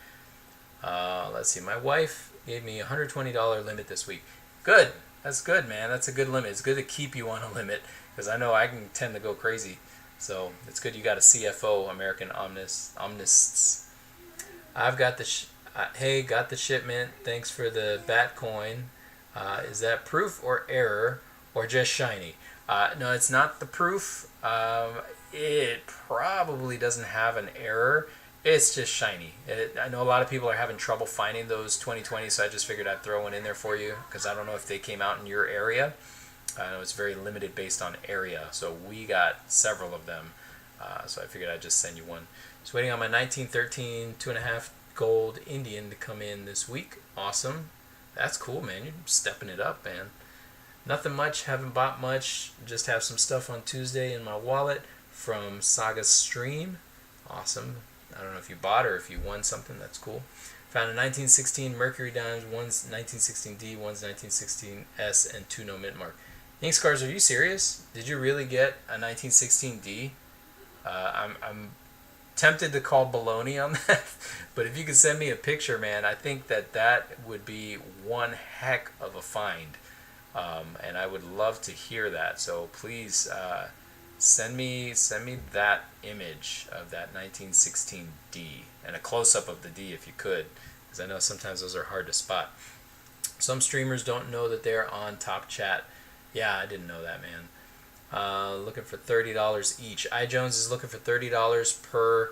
Speaker 1: Let's see, my wife gave me a $120 limit this week. Good, that's good, man, that's a good limit. It's good to keep you on a limit, because I know I can tend to go crazy. So it's good you got a CFO, American Omnists. I've got the, hey, got the shipment, thanks for the bat coin. Is that proof or error or just shiny? No, it's not the proof. It probably doesn't have an error. It's just shiny. I know a lot of people are having trouble finding those 2020, so I just figured I'd throw one in there for you, because I don't know if they came out in your area. I know it's very limited based on area, so we got several of them. So I figured I'd just send you one. Just waiting on my 1913 2.5 gold Indian to come in this week. Awesome. That's cool, man. You're stepping it up, man. Nothing much. Haven't bought much. Just have some stuff on Tuesday in my wallet from Saga Stream. Awesome. I don't know if you bought or if you won something. That's cool. Found a 1916 Mercury Dimes. One's 1916D, one's 1916S, and 2 no mint mark. Ink Scars, are you serious? Did you really get a 1916D? I'm tempted to call baloney on that, but if you could send me a picture, man, I think that would be one heck of a find, and I would love to hear that. So please send me that image of that 1916D and a close-up of the D if you could, because I know sometimes those are hard to spot. Some streamers don't know that they're on Top Chat. Yeah, I didn't know that, man. Looking for $30 each. iJones is looking for $30 per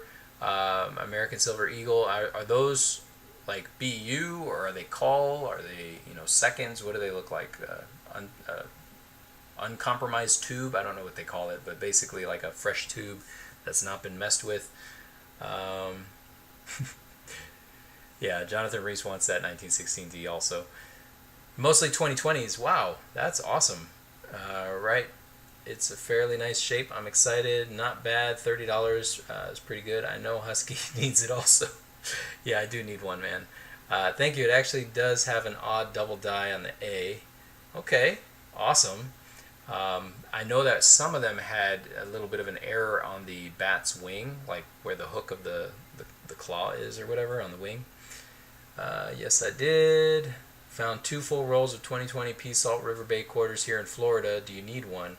Speaker 1: American Silver Eagle. Are those like BU, or are they call? Are they seconds? What do they look like? Uncompromised tube? I don't know what they call it, but basically like a fresh tube that's not been messed with. Yeah, Jonathan Reese wants that 1916D also. Mostly 2020s. Wow, that's awesome. Right. It's a fairly nice shape. I'm excited. Not bad. $30 is pretty good. I know Husky needs it also. Yeah, I do need one, man. Thank you. It actually does have an odd double die on the A. Okay, awesome. I know that some of them had a little bit of an error on the bat's wing, like where the hook of the claw is or whatever on the wing. Yes, I did. Found 2 full rolls of 2020 Pea Salt River Bay quarters here in Florida. Do you need one?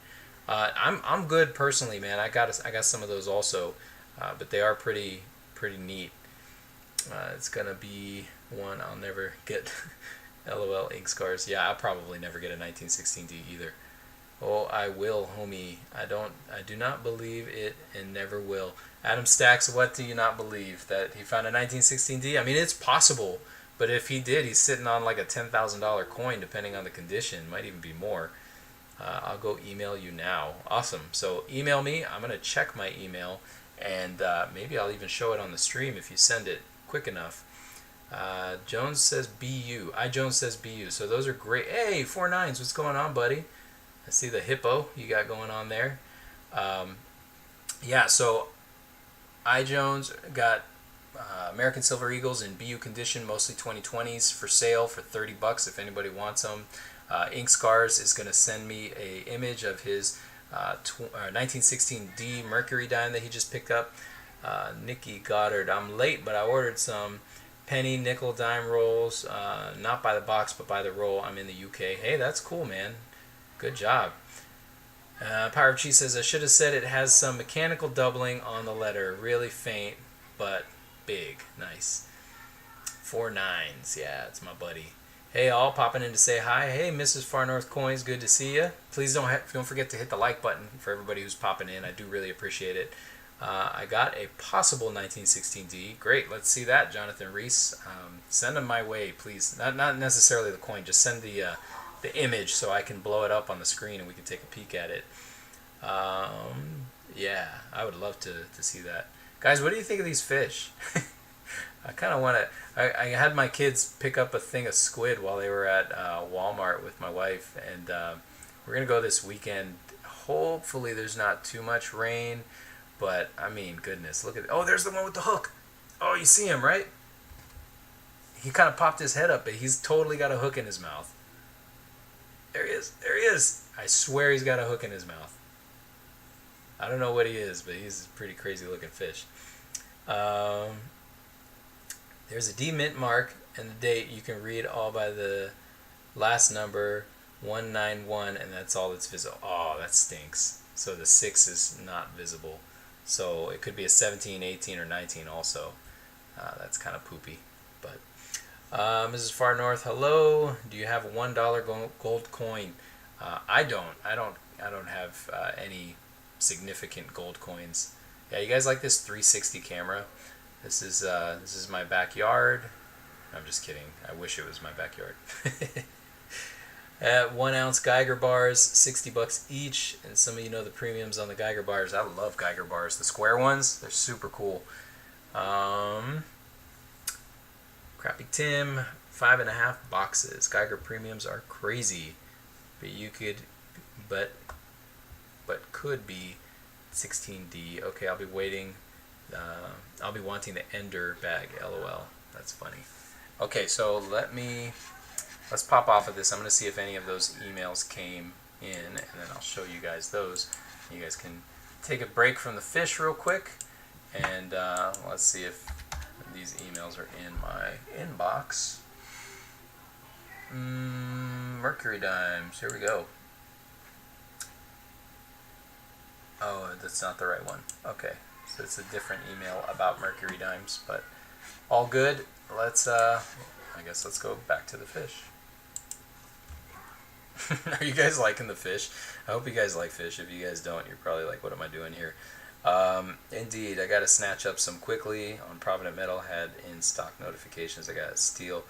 Speaker 1: I'm good personally, man. I got some of those also, but they are pretty neat. It's gonna be one I'll never get. LOL ink scars. Yeah, I'll probably never get a 1916D either. Oh, I will, homie. I do not believe it and never will. Adam Stacks, what do you not believe? That he found a 1916D? I mean, it's possible, but if he did, he's sitting on like a $10,000 coin, depending on the condition. Might even be more. I'll go email you now. Awesome. So email me. I'm going to check my email, and maybe I'll even show it on the stream if you send it quick enough. Jones says BU. Jones says BU. So those are great. Hey, 4-9s. What's going on, buddy? I see the hippo you got going on there. Yeah, so Jones got American Silver Eagles in BU condition, mostly 2020s for sale for $30 if anybody wants them. Ink Scars is going to send me a image of his 1916D Mercury dime that he just picked up. Nikki Goddard, I'm late, but I ordered some penny nickel dime rolls, not by the box but by the roll. I'm in the UK. Hey, that's cool, man. Good job. Power of Cheese says, I should have said it has some mechanical doubling on the letter. Really faint, but big. Nice. 4-9s. Yeah, it's my buddy. Hey, all popping in to say hi. Hey, Mrs. Far North Coins, good to see you. Please don't forget to hit the like button for everybody who's popping in. I do really appreciate it. I got a possible 1916D. Great, let's see that, Jonathan Reese. Send them my way, please. Not necessarily the coin. Just send the image so I can blow it up on the screen and we can take a peek at it. Yeah, I would love to see that. Guys, what do you think of these fish? I kind of want to... I had my kids pick up a thing of squid while they were at Walmart with my wife, and we're going to go this weekend. Hopefully there's not too much rain, but, I mean, goodness, look at it. Oh, there's the one with the hook. Oh, you see him, right? He kind of popped his head up, but he's totally got a hook in his mouth. There he is. There he is. I swear he's got a hook in his mouth. I don't know what he is, but he's a pretty crazy looking fish. There's a D mint mark and the date. You can read all by the last number, 191, and that's all that's visible. Oh, that stinks. So the 6 is not visible. So it could be a 17, 18, or 19 also. That's kind of poopy. But Mrs. Far North, hello. Do you have a $1 gold coin? I don't have any significant gold coins. Yeah, you guys like this 360 camera? This is my backyard. I'm just kidding. I wish it was my backyard. 1 ounce Geiger bars, $60 each, and some of you know the premiums on the Geiger bars. I love Geiger bars. The square ones, they're super cool. Crappy Tim, 5.5 boxes. Geiger premiums are crazy, but could be 16D. Okay, I'll be waiting. I'll be wanting the Ender bag. LOL. That's funny. Okay, so let's pop off of this. I'm going to see if any of those emails came in, and then I'll show you guys those. You guys can take a break from the fish real quick, and let's see if these emails are in my inbox. Mercury dimes. Here we go. Oh, that's not the right one. Okay, so it's a different email about Mercury dimes, but all good. Let's I guess let's go back to the fish. Are you guys liking the fish? I hope you guys like fish. If you guys don't, you're probably like, what am I doing here? Indeed, I got to snatch up some quickly on Provident Metal. Had in stock notifications. I got steel,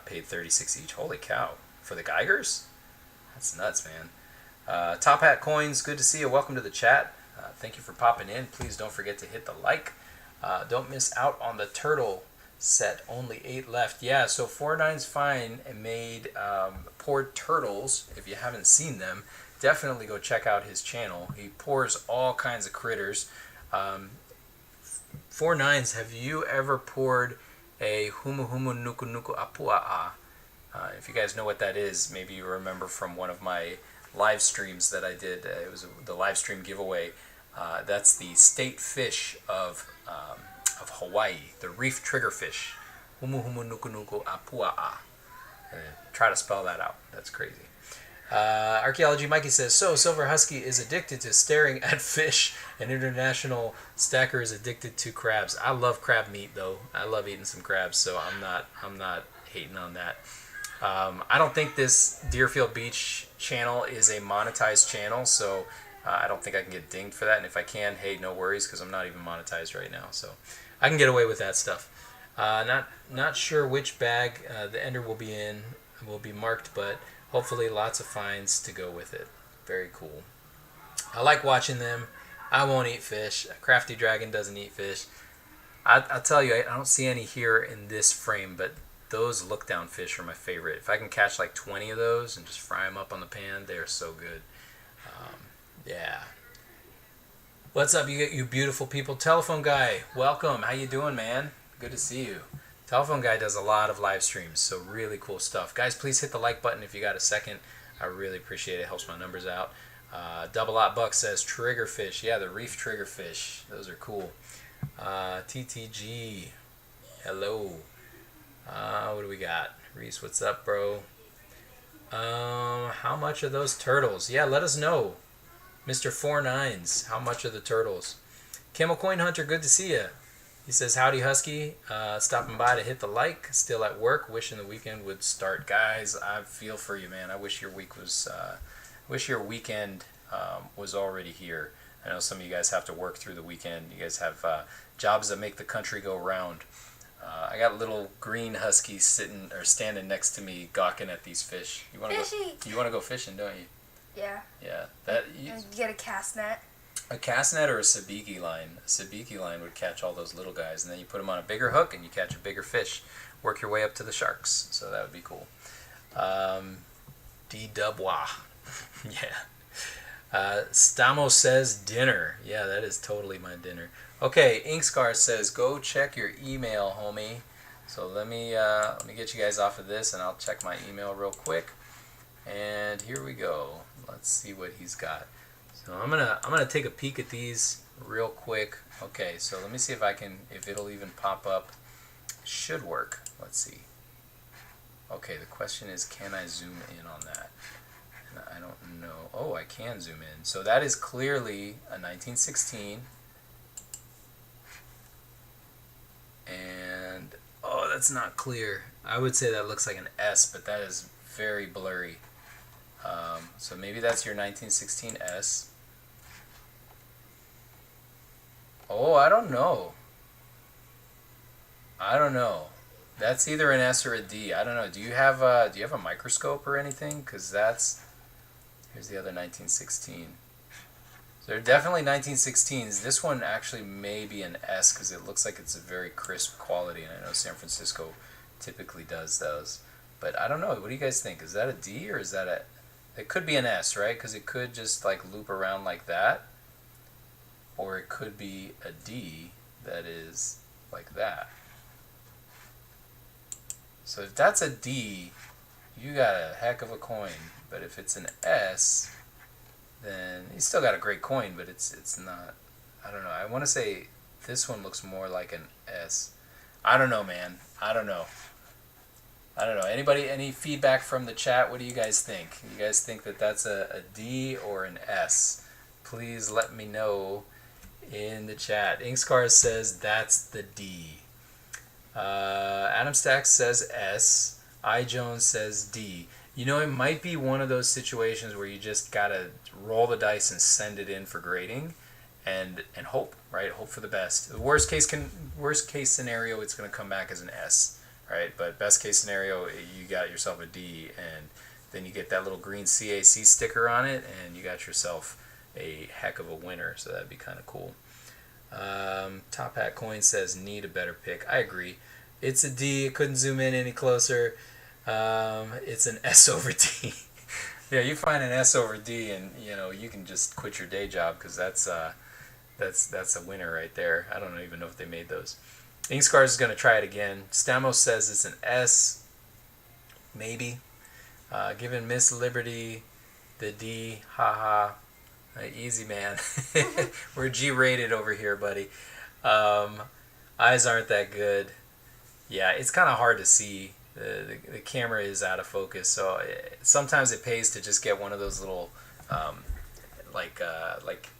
Speaker 1: paid $36 each. Holy cow! For the Geigers? That's nuts, man. Top Hat Coins, good to see you. Welcome to the chat. Thank you for popping in. Please don't forget to hit the like. Don't miss out on the turtle set. Only 8 left. Yeah, so 49's Fine made poured turtles. If you haven't seen them, definitely go check out his channel. He pours all kinds of critters. 49's, have you ever poured a humu humu nuku nuku apua'a? If you guys know what that is, maybe you remember from one of my live streams that I did. It was the live stream giveaway. That's the state fish of Hawaii, the reef triggerfish. Humu humu nuku nuku apua'a. Try to spell that out. That's crazy. Archaeology Mikey says, so Silver Husky is addicted to staring at fish, and International Stacker is addicted to crabs. I love crab meat though. I love eating some crabs, so I'm not hating on that. I don't think this Deerfield Beach channel is a monetized channel, so I don't think I can get dinged for that. And if I can, hey, no worries, because I'm not even monetized right now, so I can get away with that stuff. Not sure which bag the ender will be in. Will be marked, but hopefully lots of finds to go with it. Very cool. I like watching them. I won't eat fish. Crafty Dragon doesn't eat fish. I'll tell you, I don't see any here in this frame, but those look down fish are my favorite. If I can catch like 20 of those and just fry them up on the pan, they're so good. Yeah. What's up, you beautiful people? Telephone Guy, welcome. How you doing, man? Good to see you. Telephone Guy does a lot of live streams, so really cool stuff. Guys, please hit the like button if you got a second. I really appreciate it. It helps my numbers out. Double Lot Buck says triggerfish. Yeah, the reef triggerfish. Those are cool. TTG, hello. What do we got? Reese, what's up, bro? How much are those turtles? Yeah, let us know. Mr. 49's, how much are the turtles? Camel Coin Hunter, good to see you. He says, howdy Husky, stopping by to hit the like, still at work, wishing the weekend would start. Guys, I feel for you, man. I wish your weekend was already here. I know some of you guys have to work through the weekend. You guys have jobs that make the country go round. I got little green huskies standing next to me, gawking at these fish. You want to go fishing, don't you?
Speaker 2: Yeah.
Speaker 1: Yeah.
Speaker 2: You get a cast net.
Speaker 1: A cast net or a sabiki line. A sabiki line would catch all those little guys, and then you put them on a bigger hook and you catch a bigger fish. Work your way up to the sharks. So that would be cool. D-Dubwa. Yeah. Stamo says dinner. Yeah, that is totally my dinner. Okay, Inkscar says go check your email, homie. So let me get you guys off of this, and I'll check my email real quick. And here we go. Let's see what he's got. So I'm gonna take a peek at these real quick. Okay, so let me see if it'll even pop up. Should work. Let's see. Okay, the question is, can I zoom in on that? And I don't know. Oh, I can zoom in. So that is clearly a 1916. And oh, that's not clear. I would say that looks like an S, but that is very blurry. So maybe that's your 1916 S. Oh, I don't know. That's either an S or a D. I don't know. Do you have a microscope or anything? Because here's the other 1916. So they're definitely 1916s. This one actually may be an S because it looks like it's a very crisp quality, and I know San Francisco typically does those. But I don't know. What do you guys think? Is that a D or is that a... It could be an S, right? Because it could just like loop around like that. Or it could be a D that is like that. So if that's a D, you got a heck of a coin. But if it's an S, then you still got a great coin, but it's not... I don't know. I want to say this one looks more like an S. I don't know, man. I don't know. Anybody, any feedback from the chat? What do you guys think? You guys think that that's a D or an S? Please let me know in the chat. Inkscar says that's the D. Adam Stacks says S. I Jones says D. You know, it might be one of those situations where you just gotta roll the dice and send it in for grading, and hope, right? Hope for the best. The worst case scenario, it's gonna come back as an S. Right, but best case scenario, you got yourself a D, and then you get that little green CAC sticker on it, and you got yourself a heck of a winner. So that'd be kind of cool. Top Hat Coin says need a better pick. I agree. It's a D. It couldn't zoom in any closer. It's an S over D. Yeah, you find an S over D, and you can just quit your day job because that's a winner right there. I don't even know if they made those. Ink Scars is going to try it again. Stamos says it's an S, maybe. Given Miss Liberty the D, haha. Easy, man. We're G-rated over here, buddy. Eyes aren't that good. Yeah, it's kind of hard to see. The camera is out of focus, so sometimes it pays to just get one of those little like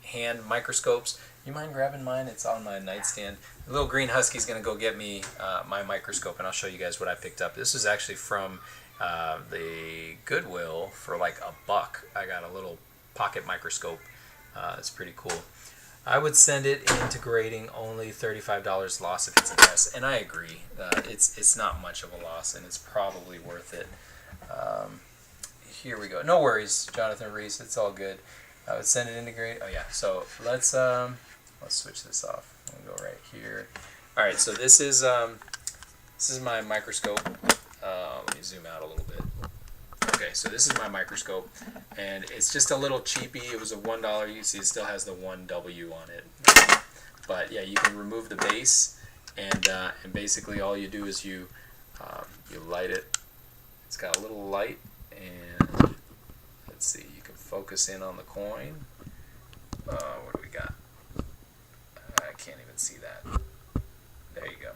Speaker 1: hand microscopes. You mind grabbing mine? It's on my nightstand. The little green husky's gonna go get me my microscope, and I'll show you guys what I picked up. This is actually from the Goodwill for like $1. I got a little pocket microscope. It's pretty cool. I would send it into grading only $35 loss if it's an S, and I agree. It's not much of a loss, and it's probably worth it. Here we go. No worries, Jonathan Reese. It's all good. I would send it into grade. Oh yeah. So let's switch this off. We'll go right here. All right. So this is my microscope. Let me zoom out a little bit. Okay, so this is my microscope, and it's just a little cheapy. It was a $1. You can see it still has the 1W on it. But yeah, you can remove the base, and basically all you do is you light it. It's got a little light, and let's see, you can focus in on the coin. What do we got? I can't even see that. There you go.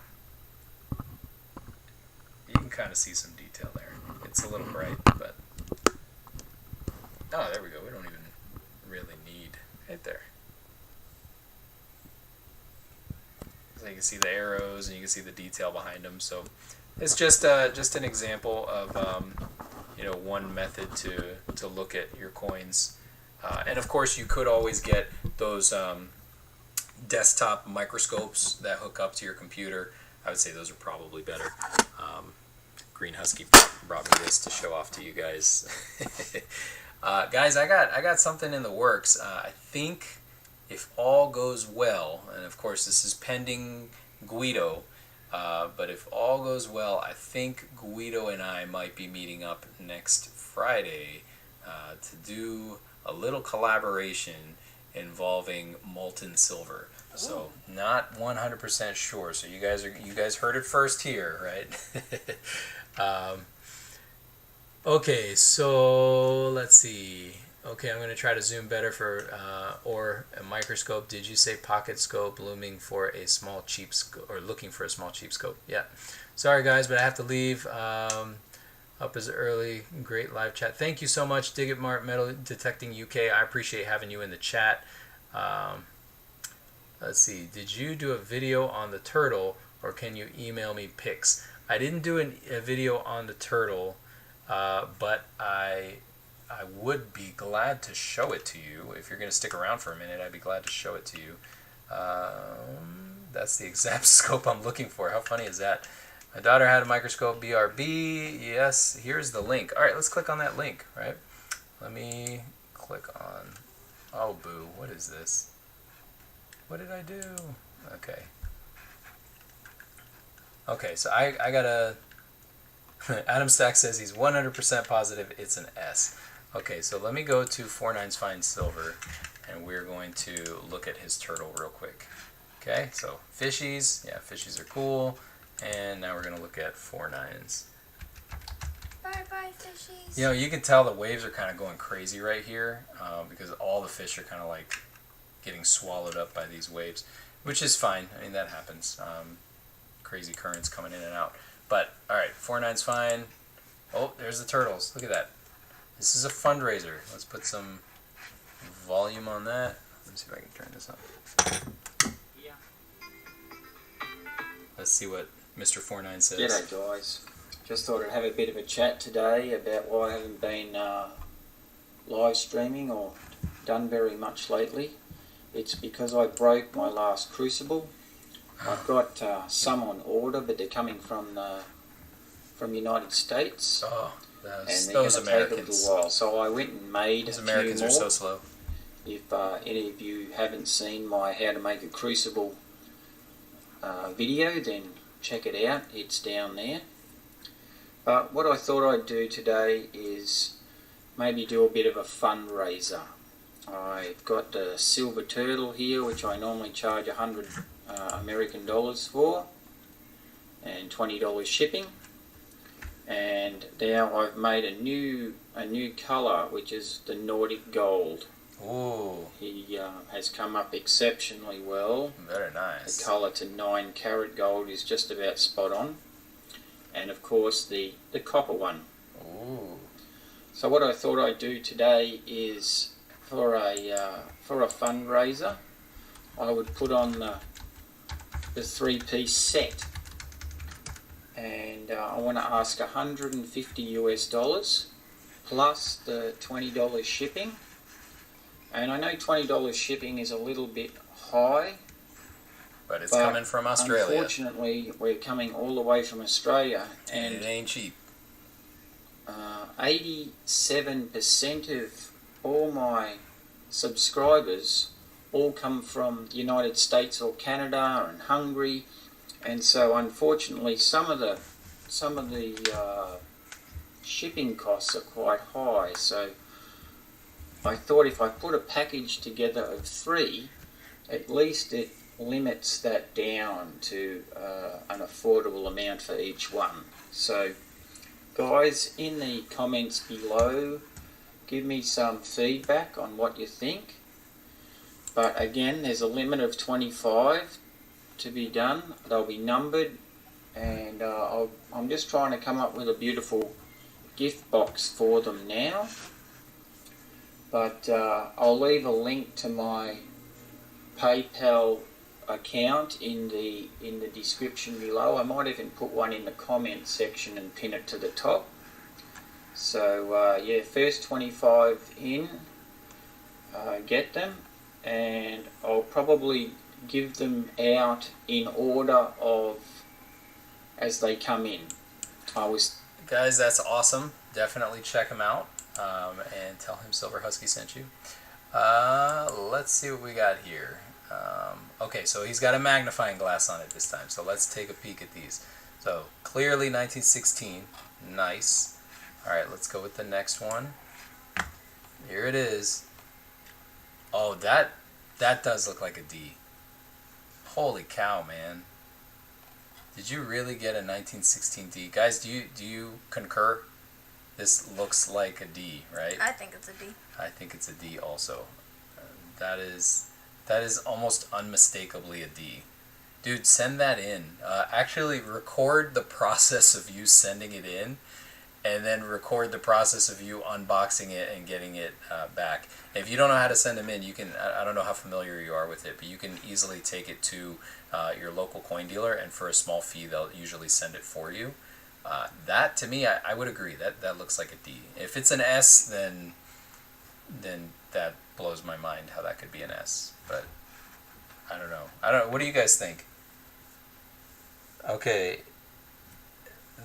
Speaker 1: You can kind of see some detail there. It's a little bright, but oh, there we go. We don't even really need right there. So you can see the arrows, and you can see the detail behind them. So it's just an example of one method to look at your coins. And of course, you could always get those desktop microscopes that hook up to your computer. I would say those are probably better. Green Husky brought me this to show off to you guys. Guys, I got something in the works. I think if all goes well, and of course this is pending Guido, but if all goes well, I think Guido and I might be meeting up next Friday to do a little collaboration involving molten silver. So not 100% sure. So you guys heard it first here, right? Okay, so let's see. Okay, I'm going to try to zoom better for or a microscope. Did you say pocket scope looming for a small cheap scope or looking for a small cheap scope? Yeah. Sorry guys, but I have to leave. Up as early. Great live chat. Thank you so much, Dig It Mart Metal Detecting UK. I appreciate having you in the chat. Let's see. Did you do a video on the turtle, or can you email me pics? I didn't do a video on the turtle, but I would be glad to show it to you. If you're going to stick around for a minute, I'd be glad to show it to you. That's the exact scope I'm looking for. How funny is that? My daughter had a microscope, BRB. Yes, here's the link. All right, let's click on that link, right? Let me click on... Oh, boo. What is this? What did I do? Okay. Okay, so I got a... Adam Stack says he's 100% positive it's an S. Okay, so let me go to 49's Fine Silver, and we're going to look at his turtle real quick. Okay, so fishies. Yeah, fishies are cool. And now we're going to look at 49's.
Speaker 2: Bye-bye, fishies.
Speaker 1: You know, you can tell the waves are kind of going crazy right here because all the fish are kind of like getting swallowed up by these waves, which is fine. I mean, that happens. Crazy currents coming in and out. But, all right, 49's fine. Oh, there's the turtles. Look at that. This is a fundraiser. Let's put some volume on that. Let me see if I can turn this up.
Speaker 3: Yeah.
Speaker 1: Let's see what Mr. 49 says.
Speaker 3: G'day guys. Just thought I'd have a bit of a chat today about why I haven't been live streaming or done very much lately. It's because I broke my last crucible. I've got some on order, but they're coming from United States.
Speaker 1: Oh,
Speaker 3: and they're
Speaker 1: those
Speaker 3: going to take a
Speaker 1: Americans.
Speaker 3: little while. So I went and made
Speaker 1: Those
Speaker 3: a
Speaker 1: Americans
Speaker 3: few
Speaker 1: are
Speaker 3: more.
Speaker 1: so slow.
Speaker 3: If any of you haven't seen my How to Make a Crucible video, then check it out. It's down there. But what I thought I'd do today is maybe do a bit of a fundraiser. I've got the silver turtle here, which I normally charge 100 American dollars for, and $20 shipping. And now I've made a new colour, which is the Nordic Gold.
Speaker 1: Ooh.
Speaker 3: He has come up exceptionally well.
Speaker 1: Very nice.
Speaker 3: The colour to 9 karat gold is just about spot on. And of course the copper one.
Speaker 1: Ooh. So
Speaker 3: what I thought I'd do today is for a fundraiser, I would put on the 3-piece set, and I want to ask $150 US plus the $20 shipping. And I know $20 shipping is a little bit high,
Speaker 1: but it's coming from Australia.
Speaker 3: Unfortunately, we're coming all the way from Australia,
Speaker 1: and it ain't cheap.
Speaker 3: 87% of all my subscribers all come from the United States or Canada and Hungary, and so unfortunately some of the shipping costs are quite high. So I thought if I put a package together of 3, at least it limits that down to an affordable amount for each one. So guys, in the comments below, give me some feedback on what you think. But again, there's a limit of 25 to be done. They'll be numbered, and I'm just trying to come up with a beautiful gift box for them now. But I'll leave a link to my PayPal account in the description below. I might even put one in the comment section and pin it to the top. So yeah, first 25 in get them, and I'll probably give them out in order of as they come in.
Speaker 1: Guys, that's awesome. Definitely check him out, and tell him Silver Husky sent you. Let's see what we got here. Okay, so he's got a magnifying glass on it this time, so let's take a peek at these. So clearly 1916, nice. Alright, let's go with the next one. Here it is. Oh, that does look like a D. Holy cow, man. Did you really get a 1916 D? Guys, do you concur? This looks like a D, right?
Speaker 2: I think it's a D.
Speaker 1: I think it's a D also. That is almost unmistakably a D. Dude, send that in. Actually, record the process of you sending it in, and then record the process of you unboxing it and getting it back. And if you don't know how to send them in, you can, I don't know how familiar you are with it, but you can easily take it to your local coin dealer, and for a small fee, they'll usually send it for you. That, to me, I would agree. That looks like a D. If it's an S, then that blows my mind how that could be an S. But I don't know. What do you guys think? Okay.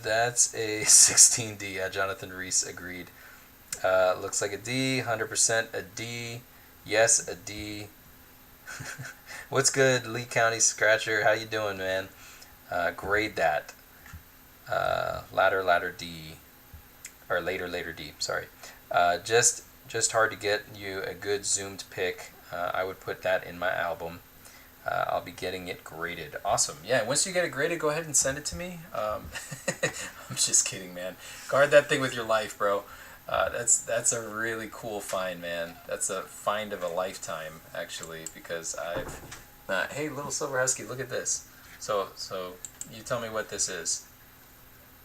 Speaker 1: That's a 16D. Yeah, Jonathan Reese agreed. Looks like a D. 100% a D. Yes, a D. What's good, Lee County Scratcher? How you doing, man? Grade that. Ladder D. Or later D. Sorry. Just hard to get you a good zoomed pic. I would put that in my album. I'll be getting it graded. Awesome. Yeah, once you get it graded, go ahead and send it to me. I'm just kidding, man. Guard that thing with your life, bro. That's a really cool find, man. That's a find of a lifetime, actually, because I've... hey, little Silver Husky, look at this. So you tell me what this is.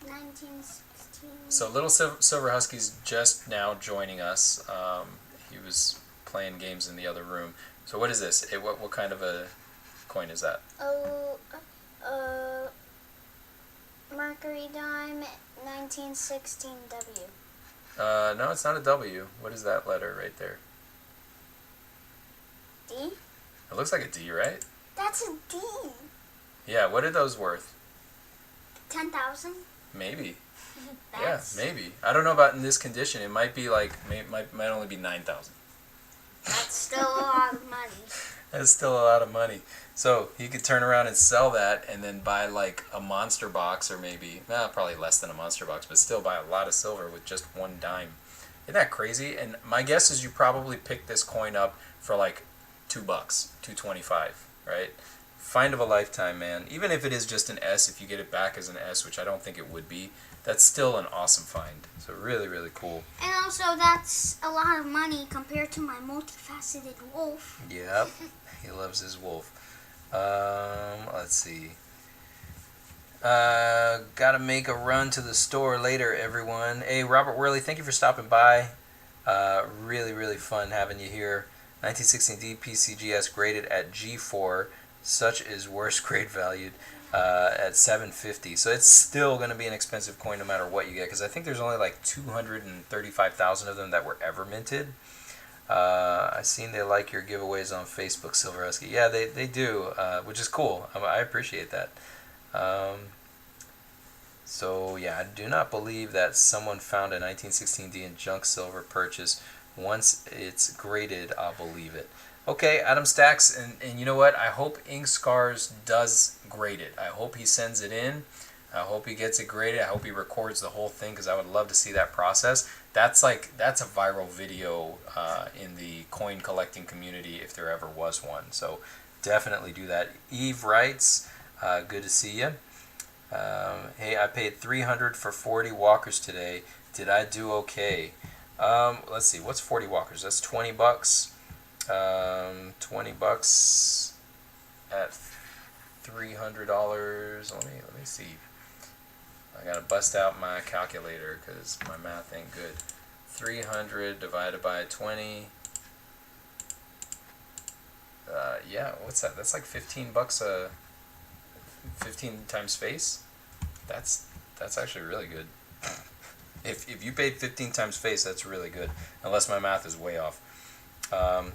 Speaker 2: 1916.
Speaker 1: So little Silver Husky's just now joining us. He was playing games in the other room. So what is this? What kind of a coin is that?
Speaker 2: Mercury dime, 1916 W.
Speaker 1: No, it's not a W. What is that letter right there?
Speaker 2: D?
Speaker 1: It looks like a D, right?
Speaker 2: That's a D.
Speaker 1: Yeah, what are those worth?
Speaker 2: 10,000?
Speaker 1: Maybe. Yeah, maybe. I don't know about in this condition. It might be like, might only be 9,000.
Speaker 2: That's still a lot of money.
Speaker 1: That's still a lot of money. So you could turn around and sell that and then buy like a monster box, or maybe, probably less than a monster box, but still buy a lot of silver with just one dime. Isn't that crazy? And my guess is you probably picked this coin up for like $2, $2.25, right? Find of a lifetime, man. Even if it is just an S, if you get it back as an S, which I don't think it would be, that's still an awesome find. So really, really cool.
Speaker 2: And also, that's a lot of money compared to my multifaceted wolf.
Speaker 1: Yep, he loves his wolf. Let's see. Gotta make a run to the store later, everyone. Hey, Robert Worley, thank you for stopping by. Really, really fun having you here. 1916D PCGS graded at G4. Such is worst grade valued at 750. So it's still going to be an expensive coin no matter what you get, because I think there's only like 235,000 of them that were ever minted. I've seen they like your giveaways on Facebook, Silver Husky. Yeah, they do, which is cool. I appreciate that. So yeah, I do not believe that someone found a 1916D in junk silver purchase. Once it's graded, I'll believe it. Okay, Adam Stacks, and you know what? I hope Ink Scars does grade it. I hope he sends it in. I hope he gets it graded. I hope he records the whole thing, because I would love to see that process. That's a viral video in the coin collecting community if there ever was one. So definitely do that. Eve writes, good to see you. Hey, I paid $300 for 40 walkers today. Did I do okay? Let's see. What's 40 walkers? That's $20. $20 at $300. Let me see. I gotta bust out my calculator because my math ain't good. 300 divided by 20. Yeah, what's that? That's like $15 a 15 times face. That's actually really good. If you paid 15 times face, that's really good. Unless my math is way off. The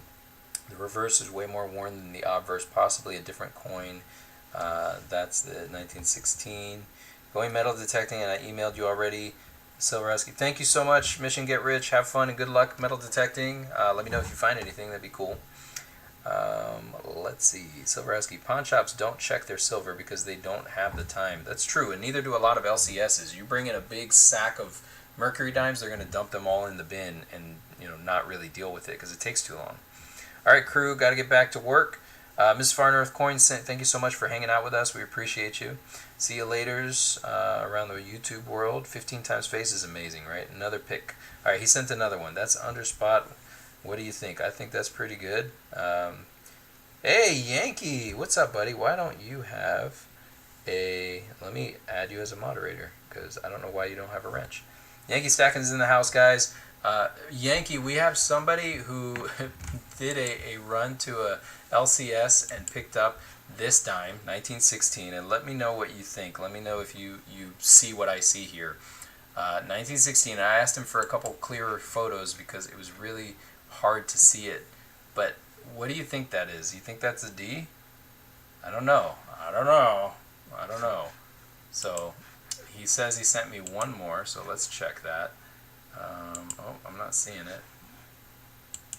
Speaker 1: reverse is way more worn than the obverse, possibly a different coin. That's the 1916. Going metal detecting, and I emailed you already, Silver Husky. Thank you so much. Mission get rich. Have fun and good luck metal detecting. Let me know if you find anything. That'd be cool. Let's see. Silver Husky. Pawn shops don't check their silver because they don't have the time. That's true, and neither do a lot of LCSs. You bring in a big sack of mercury dimes, they're going to dump them all in the bin and not really deal with it because it takes too long. All right, crew, got to get back to work. Ms. Far North Coins, thank you so much for hanging out with us. We appreciate you. See you laters around the YouTube world. 15 times face is amazing, right? Another pick. All right, he sent another one. That's Underspot. What do you think? I think that's pretty good. Hey, Yankee, what's up, buddy? Why don't you have a... Let me add you as a moderator because I don't know why you don't have a wrench. Yankee Stackins is in the house, guys. Yankee, we have somebody who did a run to a LCS and picked up this dime, 1916, and let me know what you think. Let me know if you see what I see here. 1916, I asked him for a couple clearer photos because it was really hard to see it. But what do you think that is? You think that's a D? I don't know. So he says he sent me one more, so let's check that. Oh, I'm not seeing it.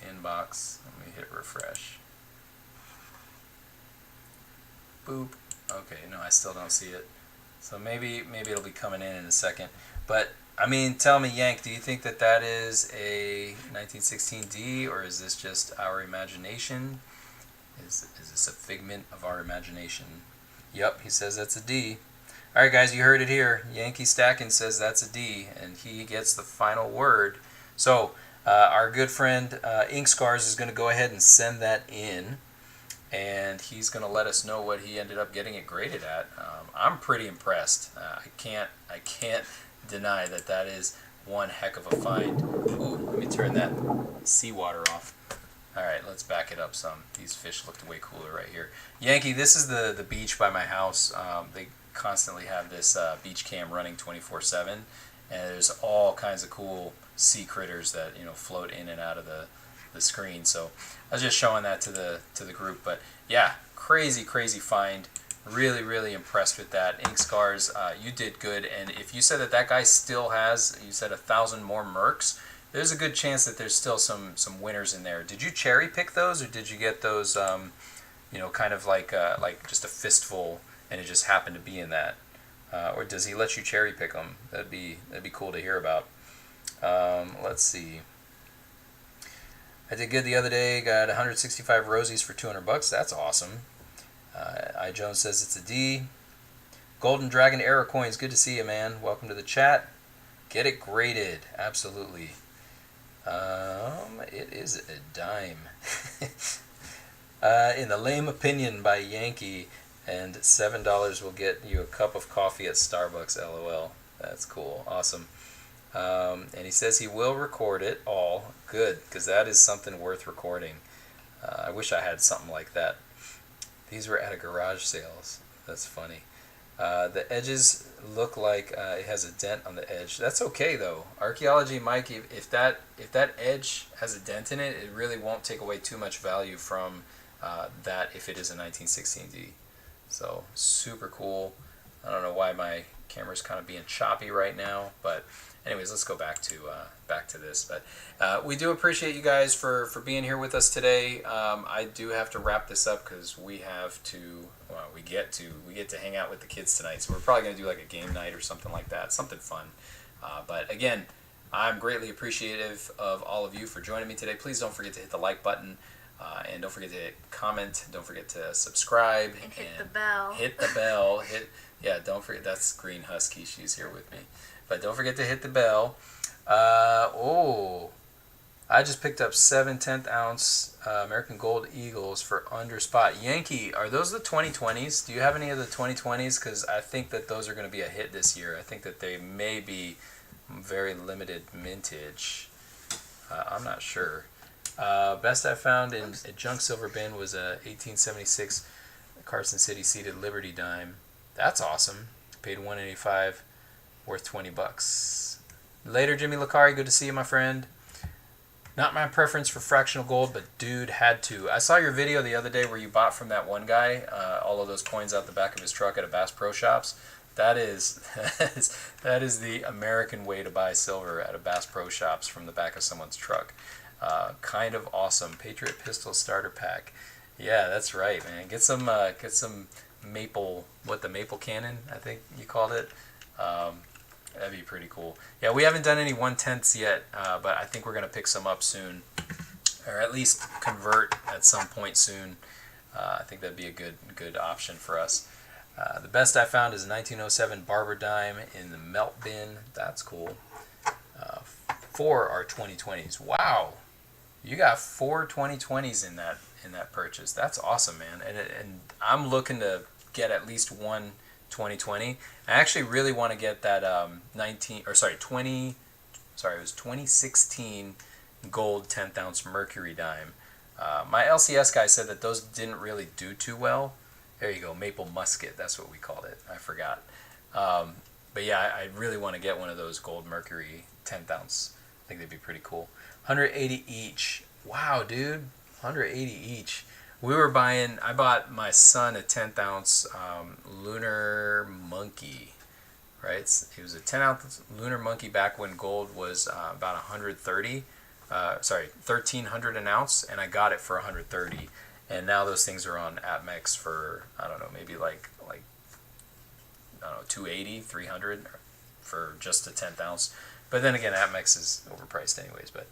Speaker 1: Inbox. Let me hit refresh. Boop. Okay, no, I still don't see it. So maybe it'll be coming in a second. But I mean, tell me, Yank, do you think that is a 1916D, or is this just our imagination? Is this a figment of our imagination? Yep, he says that's a D. All right, guys, you heard it here. Yankee Stackin says that's a D, and he gets the final word. So our good friend Ink Scars is going to go ahead and send that in, and he's going to let us know what he ended up getting it graded at. I'm pretty impressed. I can't deny that is one heck of a find. Ooh, let me turn that seawater off. All right, let's back it up some. These fish looked way cooler right here. Yankee, this is the beach by my house. They constantly have this beach cam running 24/7, and there's all kinds of cool sea critters that float in and out of the screen. So I was just showing that to the group. But yeah, crazy find. Really impressed with that. Ink Scars, you did good. And if you said that guy still has, you said 1,000 more mercs, there's a good chance that there's still some winners in there. Did you cherry pick those, or did you get those, kind of like just a fistful, and it just happened to be in that? Or does he let you cherry pick them? That'd be cool to hear about. Let's see. I did good the other day. Got 165 rosies for $200. That's awesome. I Jones says it's a D. Golden Dragon Arrow Coins. Good to see you, man. Welcome to the chat. Get it graded. Absolutely. It is a dime. In the lame opinion by Yankee, and $7 will get you a cup of coffee at Starbucks. LOL. That's cool. Awesome. And he says he will record it all. Good, because that is something worth recording. I wish I had something like that. These were at a garage sales. That's funny. The edges look like it has a dent on the edge. That's okay though. Archaeology Mike, if that edge has a dent in it, it really won't take away too much value from that if it is a 1916D. So super cool. I don't know why my camera's kind of being choppy right now, but anyways, let's go back to this. But we do appreciate you guys for being here with us today. I do have to wrap this up because we get to hang out with the kids tonight. So we're probably going to do like a game night or something like that, something fun. But again, I'm greatly appreciative of all of you for joining me today. Please don't forget to hit the like button. And don't forget to comment. Don't forget to subscribe.
Speaker 2: And hit the bell.
Speaker 1: Hit the bell. Don't forget. That's Green Husky. She's here with me. But don't forget to hit the bell. I just picked up 7 10th-ounce American Gold Eagles for under spot. Yankee, are those the 2020s? Do you have any of the 2020s? Because I think that those are going to be a hit this year. I think that they may be very limited mintage. I'm not sure. Best I found in a junk silver bin was a 1876 Carson City seated Liberty dime. That's awesome. Paid $185, worth $20. Later, Jimmy Lacari. Good to see you, my friend. Not my preference for fractional gold, but dude, had to. I saw your video the other day where you bought from that one guy all of those coins out the back of his truck at a Bass Pro Shops. That is the American way to buy silver at a Bass Pro Shops from the back of someone's truck. Kind of awesome. Patriot Pistol Starter Pack. Yeah, that's right, man. Get some maple, the maple cannon, I think you called it. That'd be pretty cool. Yeah, we haven't done any 1/10s yet, but I think we're going to pick some up soon. Or at least convert at some point soon. I think that'd be a good option for us. The best I found is a 1907 Barber dime in the melt bin. That's cool. 4 are 2020s. Wow. You got 4 2020s in that purchase. That's awesome, man. And I'm looking to get at least one 2020. I actually really want to get that 2016 gold 10th ounce Mercury dime. My LCS guy said that those didn't really do too well. There you go, maple musket. That's what we called it. I forgot. But yeah, I really want to get one of those gold Mercury 10th ounce. I think they'd be pretty cool. 180 each. Wow, dude. 180 each. I bought my son a 10th ounce lunar monkey, right? It was a 10 ounce lunar monkey back when gold was about 1,300 an ounce, and I got it for 130. And now those things are on APMEX for, I don't know, maybe like 280, 300 for just a 10th ounce. But then again, APMEX is overpriced anyways. But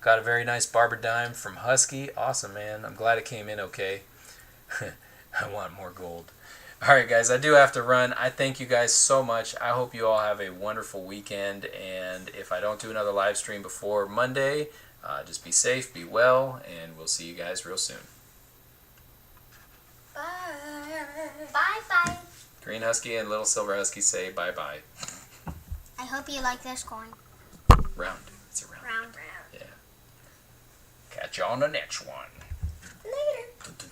Speaker 1: got a very nice Barber dime from Husky. Awesome, man. I'm glad it came in okay. I want more gold. All right, guys, I do have to run. I thank you guys so much. I hope you all have a wonderful weekend. And if I don't do another live stream before Monday, just be safe, be well, and we'll see you guys real soon.
Speaker 2: Bye. Bye-bye.
Speaker 1: Green Husky and Little Silver Husky say bye-bye.
Speaker 2: I hope you like this coin.
Speaker 1: Round. It's a round.
Speaker 2: Round.
Speaker 1: Yeah. Catch you on the next one.
Speaker 2: Later.